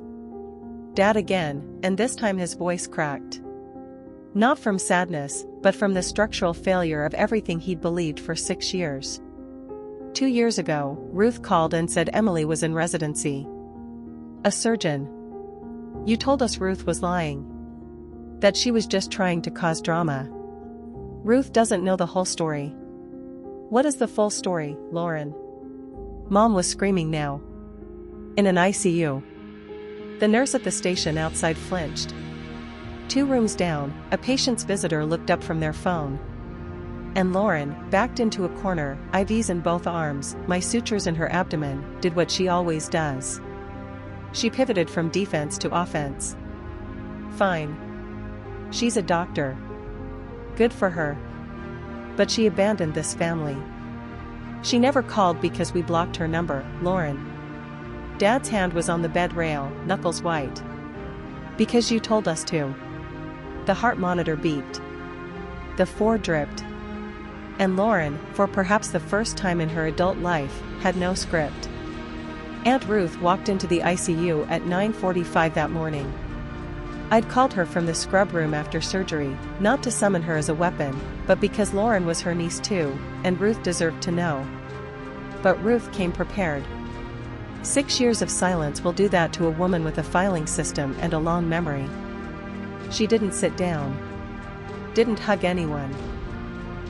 Dad again, and this time his voice cracked. Not from sadness, but from the structural failure of everything he'd believed for 6 years. 2 years ago, Ruth called and said Emily was in residency. A surgeon. You told us Ruth was lying. That she was just trying to cause drama. Ruth doesn't know the whole story. What is the full story, Lauren? Mom was screaming now. In an ICU. The nurse at the station outside flinched. 2 rooms down, a patient's visitor looked up from their phone. And Lauren, backed into a corner, IVs in both arms, my sutures in her abdomen, did what she always does. She pivoted from defense to offense. Fine. She's a doctor. Good for her. But she abandoned this family. She never called because we blocked her number, Lauren. Dad's hand was on the bed rail, knuckles white. Because you told us to. The heart monitor beeped. The 4 dripped. And Lauren, for perhaps the first time in her adult life, had no script. Aunt Ruth walked into the ICU at 9:45 that morning. I'd called her from the scrub room after surgery, not to summon her as a weapon, but because Lauren was her niece too, and Ruth deserved to know. But Ruth came prepared. 6 years of silence will do that to a woman with a filing system and a long memory. She didn't sit down. Didn't hug anyone.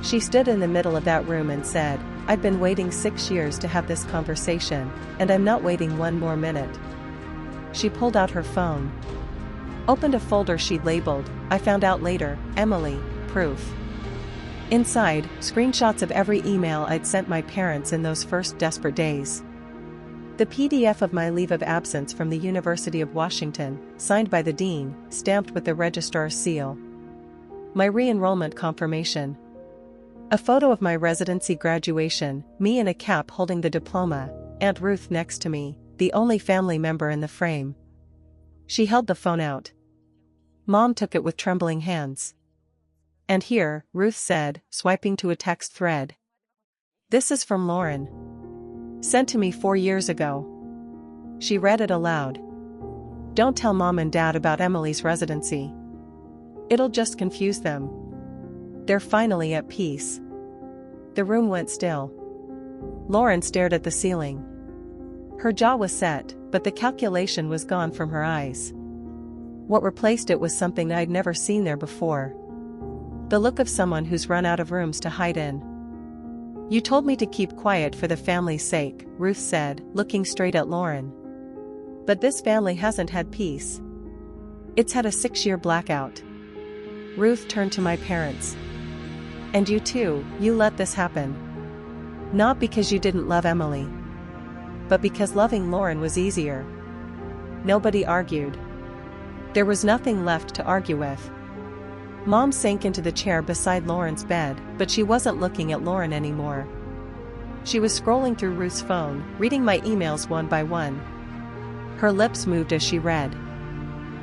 She stood in the middle of that room and said, I've been waiting 6 years to have this conversation, and I'm not waiting 1 more minute. She pulled out her phone. Opened a folder she'd labeled, I found out later, Emily, proof. Inside, screenshots of every email I'd sent my parents in those first desperate days. The PDF of my leave of absence from the University of Washington, signed by the dean, stamped with the registrar's seal. My re-enrollment confirmation. A photo of my residency graduation, me in a cap holding the diploma, Aunt Ruth next to me, the only family member in the frame. She held the phone out. Mom took it with trembling hands. And here, Ruth said, swiping to a text thread. This is from Lauren. Sent to me 4 years ago. She read it aloud. Don't tell Mom and Dad about Emily's residency. It'll just confuse them. They're finally at peace. The room went still. Lauren stared at the ceiling. Her jaw was set, but the calculation was gone from her eyes. What replaced it was something I'd never seen there before. The look of someone who's run out of rooms to hide in. You told me to keep quiet for the family's sake, Ruth said, looking straight at Lauren. But this family hasn't had peace. It's had a 6-year blackout. Ruth turned to my parents. And you too, you let this happen. Not because you didn't love Emily. But because loving Lauren was easier. Nobody argued. There was nothing left to argue with. Mom sank into the chair beside Lauren's bed, but she wasn't looking at Lauren anymore. She was scrolling through Ruth's phone, reading my emails one by one. Her lips moved as she read.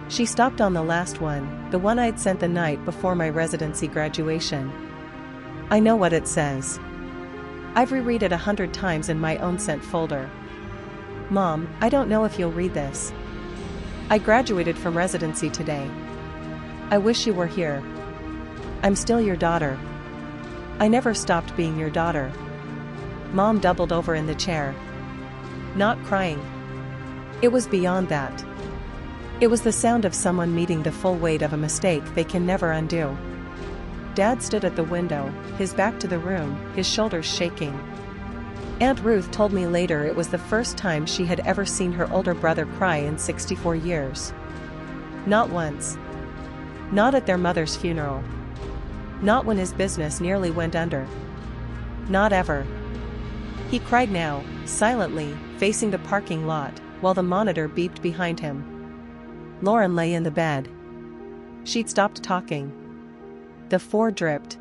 She stopped on the last one, the one I'd sent the night before my residency graduation. I know what it says. I've reread it 100 times in my own sent folder. Mom, I don't know if you'll read this. I graduated from residency today. I wish you were here. I'm still your daughter. I never stopped being your daughter. Mom doubled over in the chair. Not crying. It was beyond that. It was the sound of someone meeting the full weight of a mistake they can never undo. Dad stood at the window, his back to the room, his shoulders shaking. Aunt Ruth told me later it was the first time she had ever seen her older brother cry in 64 years. Not once. Not at their mother's funeral. Not when his business nearly went under. Not ever. He cried now, silently, facing the parking lot, while the monitor beeped behind him. Lauren lay in the bed. She'd stopped talking. The floor dripped.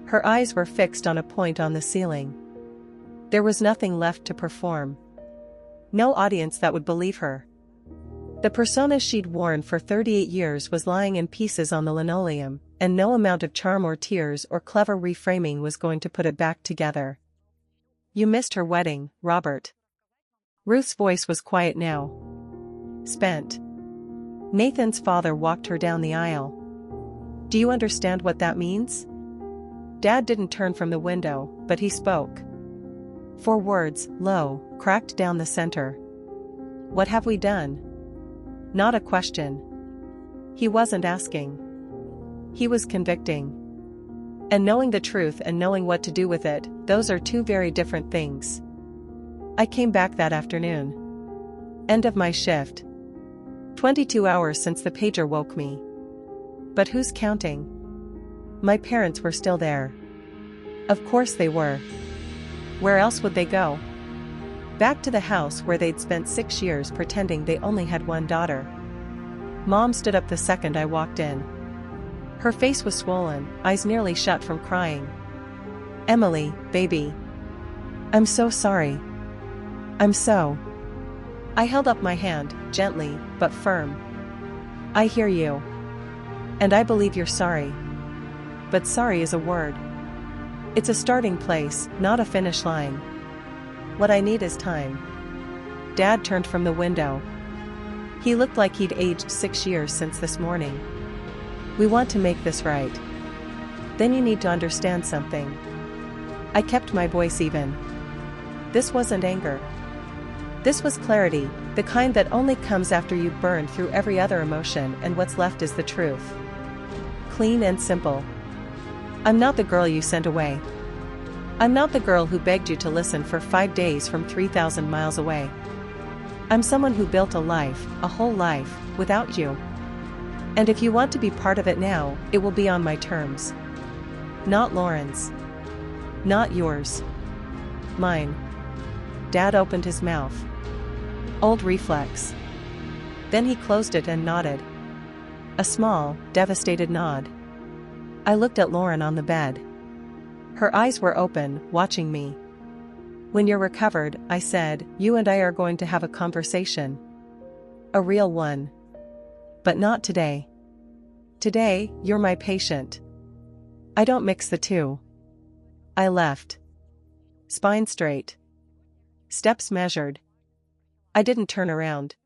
Her eyes were fixed on a point on the ceiling. There was nothing left to perform. No audience that would believe her. The persona she'd worn for 38 years was lying in pieces on the linoleum, and no amount of charm or tears or clever reframing was going to put it back together. You missed her wedding, Robert. Ruth's voice was quiet now. Spent. Nathan's father walked her down the aisle. Do you understand what that means? Dad didn't turn from the window, but he spoke. 4 words, low, cracked down the center. What have we done? Not a question. He wasn't asking. He was convicting. And knowing the truth and knowing what to do with it, those are 2 very different things. I came back that afternoon. End of my shift. 22 hours since the pager woke me. But who's counting? My parents were still there. Of course they were. Where else would they go? Back to the house where they'd spent 6 years pretending they only had one daughter. Mom stood up the second I walked in. Her face was swollen, eyes nearly shut from crying. Emily, baby. I'm so sorry. I'm so. I held up my hand, gently, but firm. I hear you. And I believe you're sorry. But sorry is a word. It's a starting place, not a finish line. What I need is time. Dad turned from the window. He looked like he'd aged 6 years since this morning. We want to make this right. Then you need to understand something. I kept my voice even. This wasn't anger. This was clarity, the kind that only comes after you've burned through every other emotion and what's left is the truth. Clean and simple. I'm not the girl you sent away. I'm not the girl who begged you to listen for 5 days from 3,000 miles away. I'm someone who built a life, a whole life, without you. And if you want to be part of it now, it will be on my terms. Not Lauren's. Not yours. Mine. Dad opened his mouth. Old reflex. Then he closed it and nodded. A small, devastated nod. I looked at Lauren on the bed. Her eyes were open, watching me. When you're recovered, I said, you and I are going to have a conversation. A real one. But not today. Today, you're my patient. I don't mix the two. I left. Spine straight. Steps measured. I didn't turn around.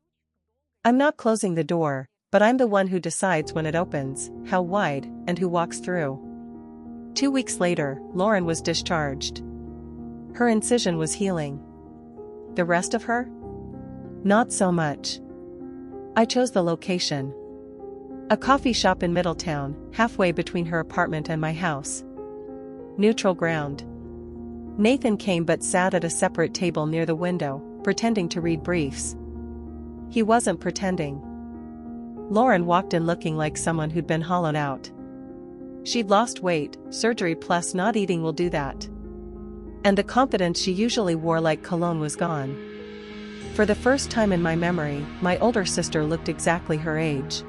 I'm not closing the door, but I'm the one who decides when it opens, how wide, and who walks through. 2 weeks later, Lauren was discharged. Her incision was healing. The rest of her? Not so much. I chose the location. A coffee shop in Middletown, halfway between her apartment and my house. Neutral ground. Nathan came but sat at a separate table near the window, pretending to read briefs. He wasn't pretending. Lauren walked in looking like someone who'd been hollowed out. She'd lost weight, surgery plus not eating will do that. And the confidence she usually wore like cologne was gone. For the first time in my memory, my older sister looked exactly her age.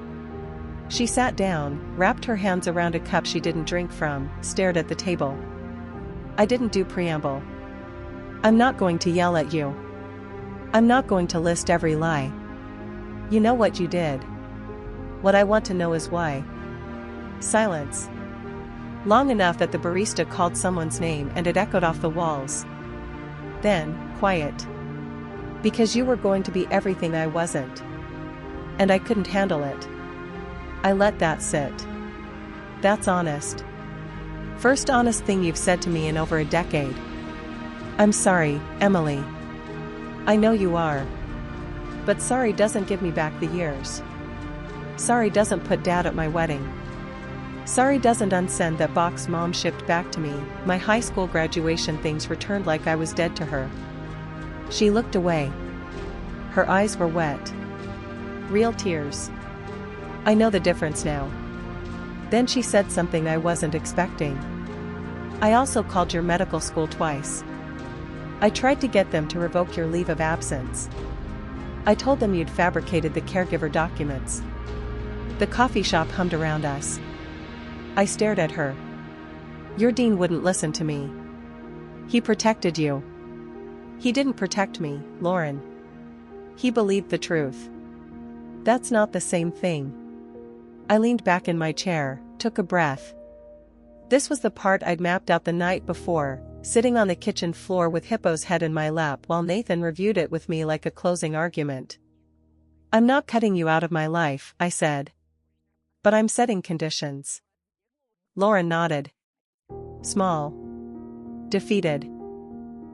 She sat down, wrapped her hands around a cup she didn't drink from, stared at the table. I didn't do preamble. I'm not going to yell at you. I'm not going to list every lie. You know what you did. What I want to know is why. Silence. Long enough that the barista called someone's name and it echoed off the walls. Then, quiet. Because you were going to be everything I wasn't. And I couldn't handle it. I let that sit. That's honest. First honest thing you've said to me in over a decade. I'm sorry, Emily. I know you are. But sorry doesn't give me back the years. Sorry doesn't put Dad at my wedding. Sorry doesn't unsend that box Mom shipped back to me, my high school graduation things returned like I was dead to her. She looked away. Her eyes were wet. Real tears. I know the difference now. Then she said something I wasn't expecting. I also called your medical school twice. I tried to get them to revoke your leave of absence. I told them you'd fabricated the caregiver documents. The coffee shop hummed around us. I stared at her. Your dean wouldn't listen to me. He protected you. He didn't protect me, Lauren. He believed the truth. That's not the same thing. I leaned back in my chair, took a breath. This was the part I'd mapped out the night before, sitting on the kitchen floor with Hippo's head in my lap while Nathan reviewed it with me like a closing argument. I'm not cutting you out of my life, I said. But I'm setting conditions. Lauren nodded. Small. Defeated.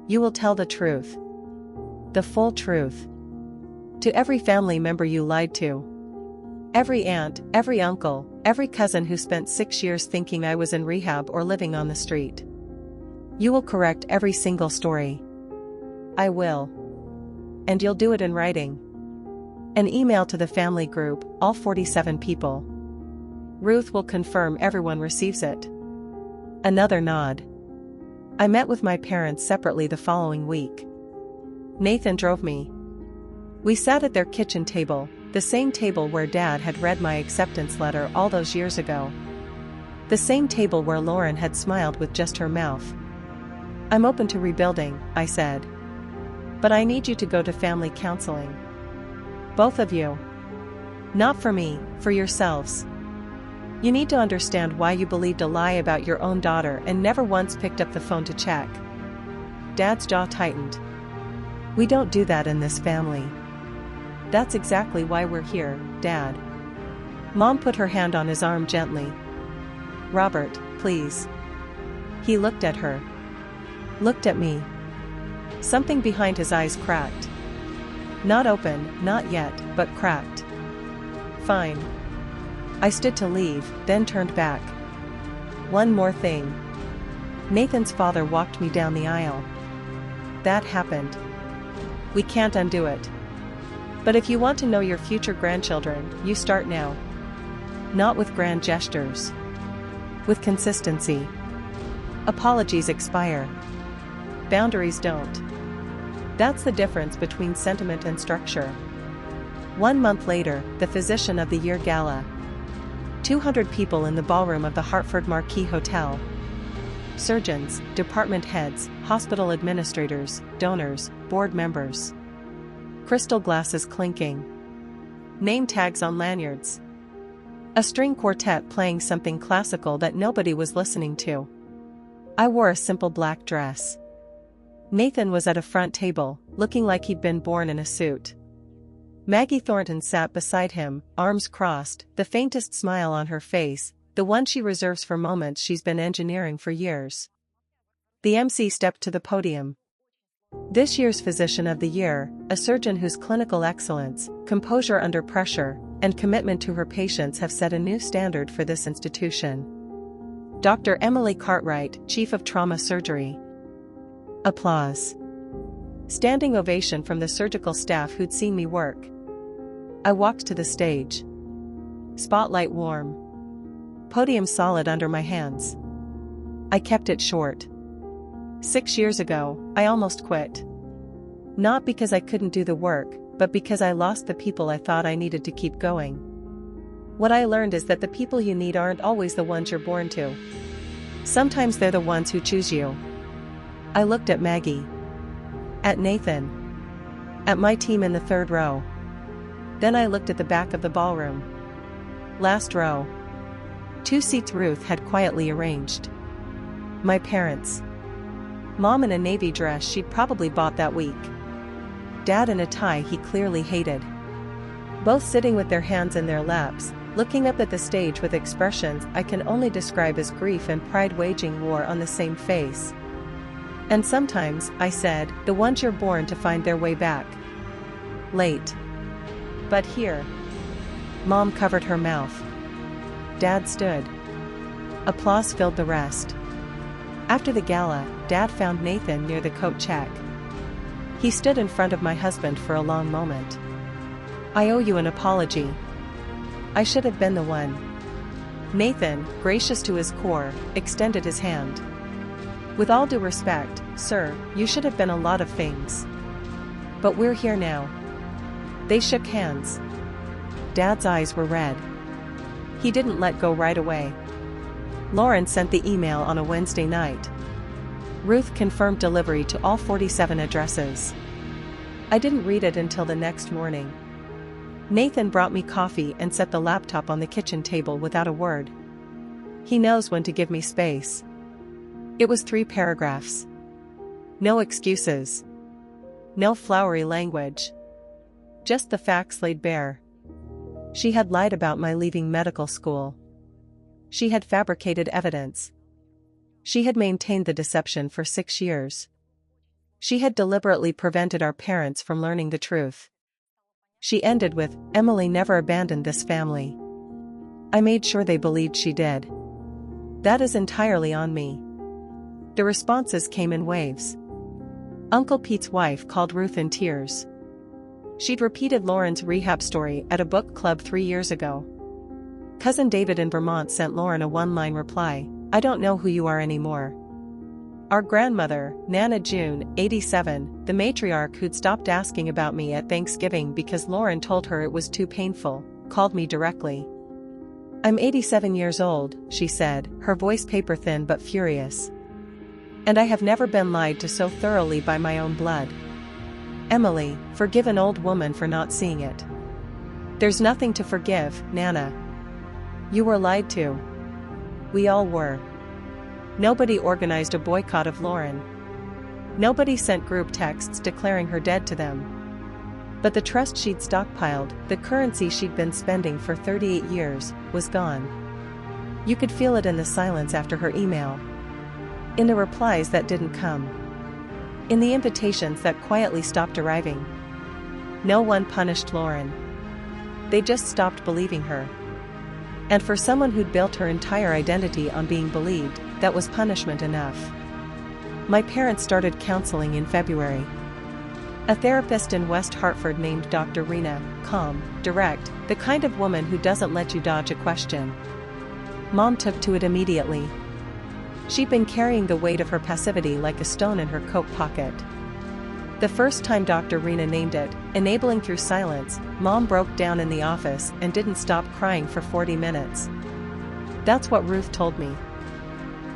You will tell the truth. The full truth. To every family member you lied to. Every aunt, every uncle, every cousin who spent 6 years thinking I was in rehab or living on the street. You will correct every single story. I will. And you'll do it in writing. An email to the family group, all 47 people. Ruth will confirm everyone receives it. Another nod. I met with my parents separately the following week. Nathan drove me. We sat at their kitchen table, the same table where Dad had read my acceptance letter all those years ago. The same table where Lauren had smiled with just her mouth. I'm open to rebuilding, I said. But I need you to go to family counseling. Both of you. Not for me, for yourselves. You need to understand why you believed a lie about your own daughter and never once picked up the phone to check. Dad's jaw tightened. We don't do that in this family. That's exactly why we're here, Dad. Mom put her hand on his arm gently. Robert, please. He looked at her. Looked at me. Something behind his eyes cracked. Not open, not yet, but cracked. Fine. I stood to leave, then turned back. One more thing. Nathan's father walked me down the aisle. That happened. We can't undo it. But if you want to know your future grandchildren, you start now. Not with grand gestures. With consistency. Apologies expire. Boundaries don't. That's the difference between sentiment and structure. 1 month later, the Physician of the Year Gala. 200 people in the ballroom of the Hartford Marquis Hotel. Surgeons, department heads, hospital administrators, donors, board members. Crystal glasses clinking. Name tags on lanyards. A string quartet playing something classical that nobody was listening to. I wore a simple black dress. Nathan was at a front table, looking like he'd been born in a suit. Maggie Thornton sat beside him, arms crossed, the faintest smile on her face, the one she reserves for moments she's been engineering for years. The MC stepped to the podium. This year's Physician of the Year, a surgeon whose clinical excellence, composure under pressure, and commitment to her patients have set a new standard for this institution. Dr. Emily Cartwright, Chief of Trauma Surgery. Applause. Standing ovation from the surgical staff who'd seen me work. I walked to the stage. Spotlight warm. Podium solid under my hands. I kept it short. 6 years ago, I almost quit. Not because I couldn't do the work, but because I lost the people I thought I needed to keep going. What I learned is that the people you need aren't always the ones you're born to. Sometimes they're the ones who choose you. I looked at Maggie. At Nathan. At my team in the third row. Then I looked at the back of the ballroom. Last row. 2 seats Ruth had quietly arranged. My parents. Mom in a navy dress she'd probably bought that week. Dad in a tie he clearly hated. Both sitting with their hands in their laps, looking up at the stage with expressions I can only describe as grief and pride waging war on the same face. And sometimes, I said, the ones you're born to find their way back. Late. But here. Mom covered her mouth. Dad stood. Applause filled the rest. After the gala, Dad found Nathan near the coat check. He stood in front of my husband for a long moment. I owe you an apology. I should have been the one. Nathan, gracious to his core, extended his hand. With all due respect, sir, you should have been a lot of things. But we're here now. They shook hands. Dad's eyes were red. He didn't let go right away. Lauren sent the email on a Wednesday night. Ruth confirmed delivery to all 47 addresses. I didn't read it until the next morning. Nathan brought me coffee and set the laptop on the kitchen table without a word. He knows when to give me space. It was 3 paragraphs. No excuses. No flowery language. Just the facts laid bare. She had lied about my leaving medical school. She had fabricated evidence. She had maintained the deception for 6 years. She had deliberately prevented our parents from learning the truth. She ended with, "Emily never abandoned this family." I made sure they believed she did. That is entirely on me. The responses came in waves. Uncle Pete's wife called Ruth in tears. She'd repeated Lauren's rehab story at a book club 3 years ago. Cousin David in Vermont sent Lauren a one-line reply, "I don't know who you are anymore." Our grandmother, Nana June, 87, the matriarch who'd stopped asking about me at Thanksgiving because Lauren told her it was too painful, called me directly. "I'm 87 years old," she said, her voice paper-thin but furious. "And I have never been lied to so thoroughly by my own blood. Emily, forgive an old woman for not seeing it." "There's nothing to forgive, Nana. You were lied to. We all were. Nobody organized a boycott of Lauren. Nobody sent group texts declaring her dead to them. But the trust she'd stockpiled, the currency she'd been spending for 38 years, was gone. You could feel it in the silence after her email. In the replies that didn't come. In the invitations that quietly stopped arriving. No one punished Lauren. They just stopped believing her. And for someone who'd built her entire identity on being believed, that was punishment enough. My parents started counseling in February. A therapist in West Hartford named Dr. Rena, calm, direct, the kind of woman who doesn't let you dodge a question. Mom took to it immediately. She'd been carrying the weight of her passivity like a stone in her coat pocket. The first time Dr. Rena named it, enabling through silence, Mom broke down in the office and didn't stop crying for 40 minutes. That's what Ruth told me.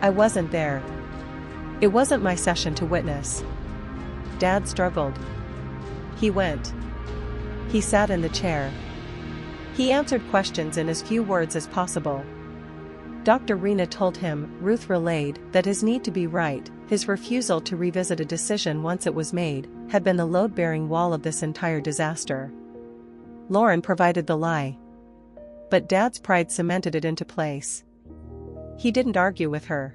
I wasn't there. It wasn't my session to witness. Dad struggled. He went. He sat in the chair. He answered questions in as few words as possible. Dr. Rena told him, Ruth relayed, that his need to be right, his refusal to revisit a decision once it was made, had been the load-bearing wall of this entire disaster. Lauren provided the lie. But Dad's pride cemented it into place. He didn't argue with her.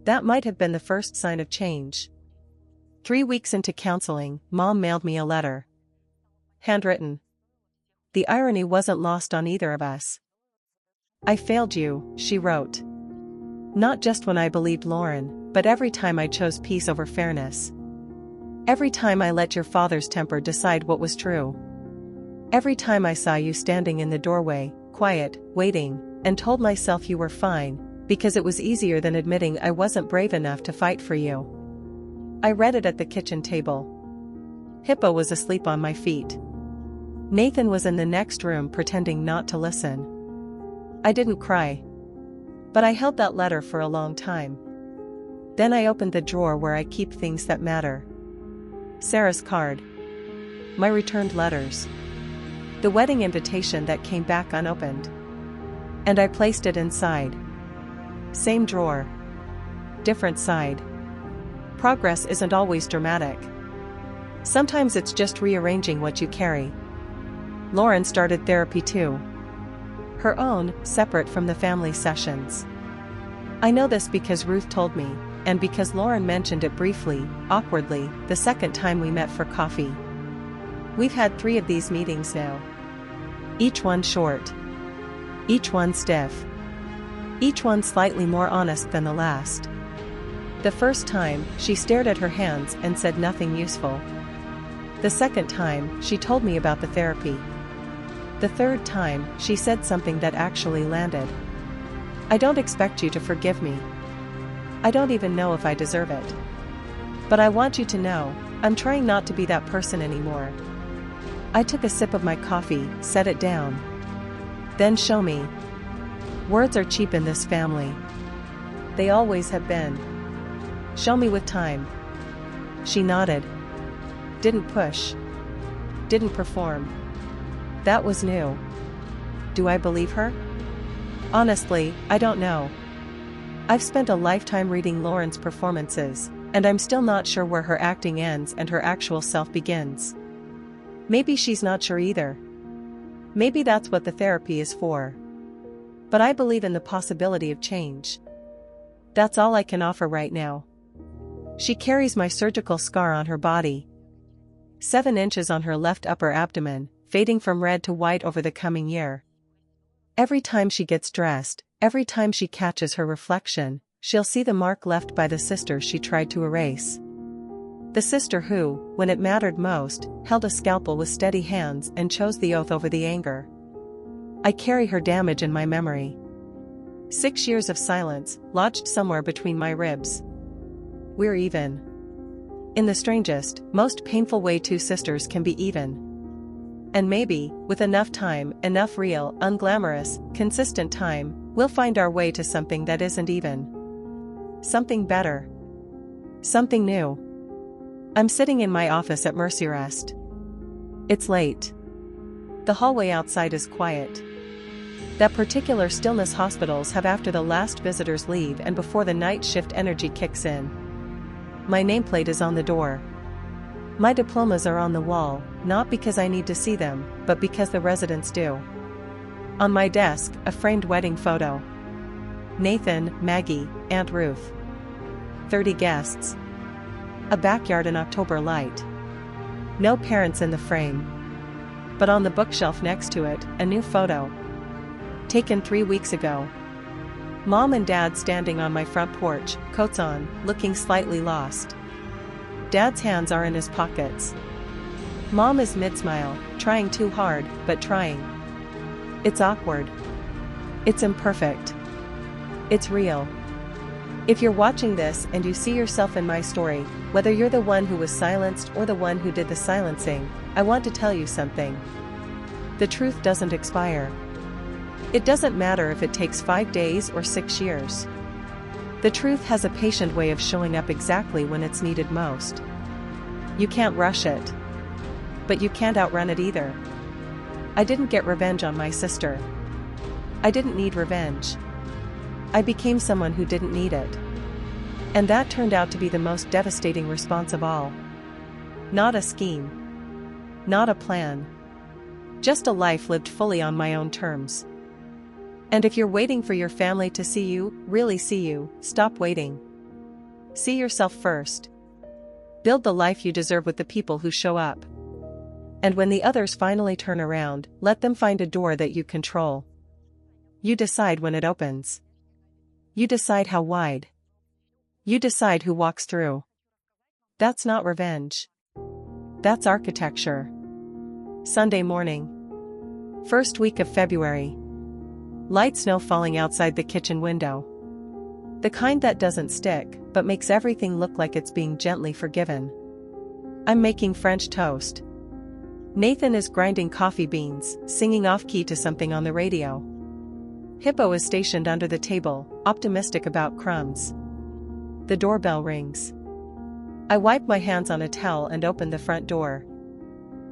That might have been the first sign of change. 3 weeks into counseling, Mom mailed me a letter. Handwritten. The irony wasn't lost on either of us. "I failed you," she wrote. "Not just when I believed Lauren, but every time I chose peace over fairness. Every time I let your father's temper decide what was true. Every time I saw you standing in the doorway, quiet, waiting, and told myself you were fine, because it was easier than admitting I wasn't brave enough to fight for you." I read it at the kitchen table. Hippo was asleep on my feet. Nathan was in the next room pretending not to listen. I didn't cry. But I held that letter for a long time. Then I opened the drawer where I keep things that matter. Sarah's card. My returned letters. The wedding invitation that came back unopened. And I placed it inside. Same drawer. Different side. Progress isn't always dramatic. Sometimes it's just rearranging what you carry. Lauren started therapy too. Her own, separate from the family sessions. I know this because Ruth told me, and because Lauren mentioned it briefly, awkwardly, the second time we met for coffee. We've had 3 of these meetings now. Each one short. Each one stiff. Each one slightly more honest than the last. The first time, she stared at her hands and said nothing useful. The second time, she told me about the therapy. The third time, she said something that actually landed. I don't expect you to forgive me. I don't even know if I deserve it. But I want you to know, I'm trying not to be that person anymore. I took a sip of my coffee, set it down. Then show me. Words are cheap in this family. They always have been. Show me with time. She nodded. Didn't push. Didn't perform. That was new. Do I believe her? Honestly, I don't know. I've spent a lifetime reading Lauren's performances, and I'm still not sure where her acting ends and her actual self begins. Maybe she's not sure either. Maybe that's what the therapy is for. But I believe in the possibility of change. That's all I can offer right now. She carries my surgical scar on her body. 7 inches on her left upper abdomen, fading from red to white over the coming year. Every time she gets dressed, every time she catches her reflection, she'll see the mark left by the sister she tried to erase. The sister who, when it mattered most, held a scalpel with steady hands and chose the oath over the anger. I carry her damage in my memory. 6 years of silence, lodged somewhere between my ribs. We're even. In the strangest, most painful way 2 sisters can be even. And maybe, with enough time, enough real, unglamorous, consistent time, we'll find our way to something that isn't even. Something better. Something new. I'm sitting in my office at Mercyrest. It's late. The hallway outside is quiet. That particular stillness hospitals have after the last visitors leave and before the night shift energy kicks in. My nameplate is on the door. My diplomas are on the wall, not because I need to see them, but because the residents do. On my desk, a framed wedding photo. Nathan, Maggie, Aunt Ruth. 30 guests. A backyard in October light. No parents in the frame. But on the bookshelf next to it, a new photo. Taken 3 weeks ago. Mom and Dad standing on my front porch, coats on, looking slightly lost. Dad's hands are in his pockets. Mom is mid-smile, trying too hard, but trying. It's awkward. It's imperfect. It's real. If you're watching this and you see yourself in my story, whether you're the one who was silenced or the one who did the silencing, I want to tell you something. The truth doesn't expire. It doesn't matter if it takes 5 days or 6 years. The truth has a patient way of showing up exactly when it's needed most. You can't rush it. But you can't outrun it either. I didn't get revenge on my sister. I didn't need revenge. I became someone who didn't need it. And that turned out to be the most devastating response of all. Not a scheme. Not a plan. Just a life lived fully on my own terms. And if you're waiting for your family to see you, really see you, stop waiting. See yourself first. Build the life you deserve with the people who show up. And when the others finally turn around, let them find a door that you control. You decide when it opens. You decide how wide. You decide who walks through. That's not revenge. That's architecture. Sunday morning. First week of February. Light snow falling outside the kitchen window. The kind that doesn't stick, but makes everything look like it's being gently forgiven. I'm making French toast. Nathan is grinding coffee beans, singing off-key to something on the radio. Hippo is stationed under the table, optimistic about crumbs. The doorbell rings. I wipe my hands on a towel and open the front door.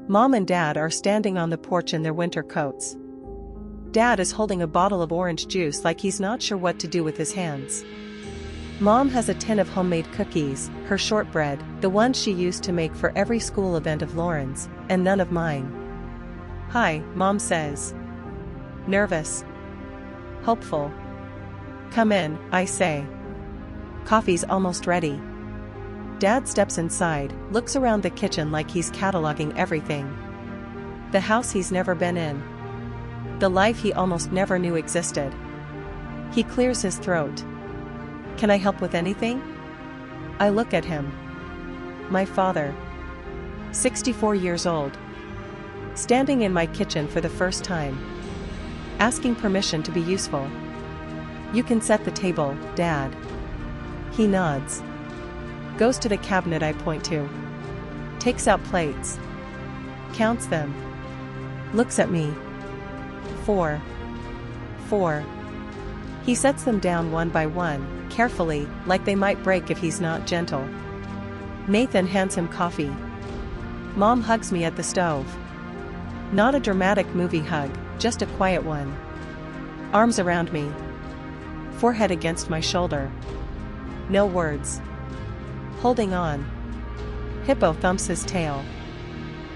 Mom and Dad are standing on the porch in their winter coats. Dad is holding a bottle of orange juice like he's not sure what to do with his hands. Mom has a tin of homemade cookies, her shortbread, the ones she used to make for every school event of Lauren's, and none of mine. "Hi," Mom says. Nervous. Hopeful. "Come in," I say. Coffee's almost ready. Dad steps inside, looks around the kitchen like he's cataloging everything. The house he's never been in. The life he almost never knew existed. He clears his throat. "Can I help with anything?" I look at him. My father. 64 years old. Standing in my kitchen for the first time. Asking permission to be useful. "You can set the table, Dad." He nods. Goes to the cabinet I point to. Takes out plates. Counts them. Looks at me. 4. 4. He sets them down one by one, carefully, like they might break if he's not gentle. Nathan hands him coffee. Mom hugs me at the stove. Not a dramatic movie hug, just a quiet one. Arms around me. Forehead against my shoulder. No words. Holding on. Hippo thumps his tail.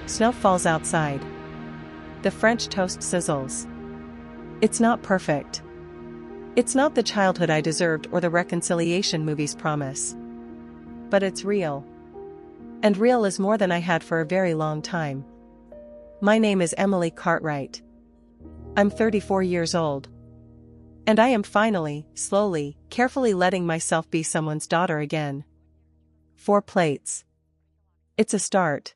Snow falls outside. The French toast sizzles. It's not perfect. It's not the childhood I deserved or the reconciliation movies promise. But it's real. And real is more than I had for a very long time. My name is Emily Cartwright. I'm 34 years old. And I am finally, slowly, carefully letting myself be someone's daughter again. 4 plates. It's a start.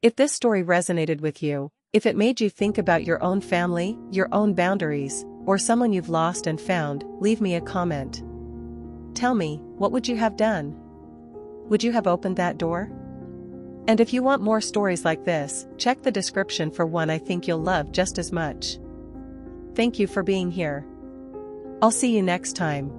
If this story resonated with you, if it made you think about your own family, your own boundaries, or someone you've lost and found, leave me a comment. Tell me, what would you have done? Would you have opened that door? And if you want more stories like this, check the description for one I think you'll love just as much. Thank you for being here. I'll see you next time.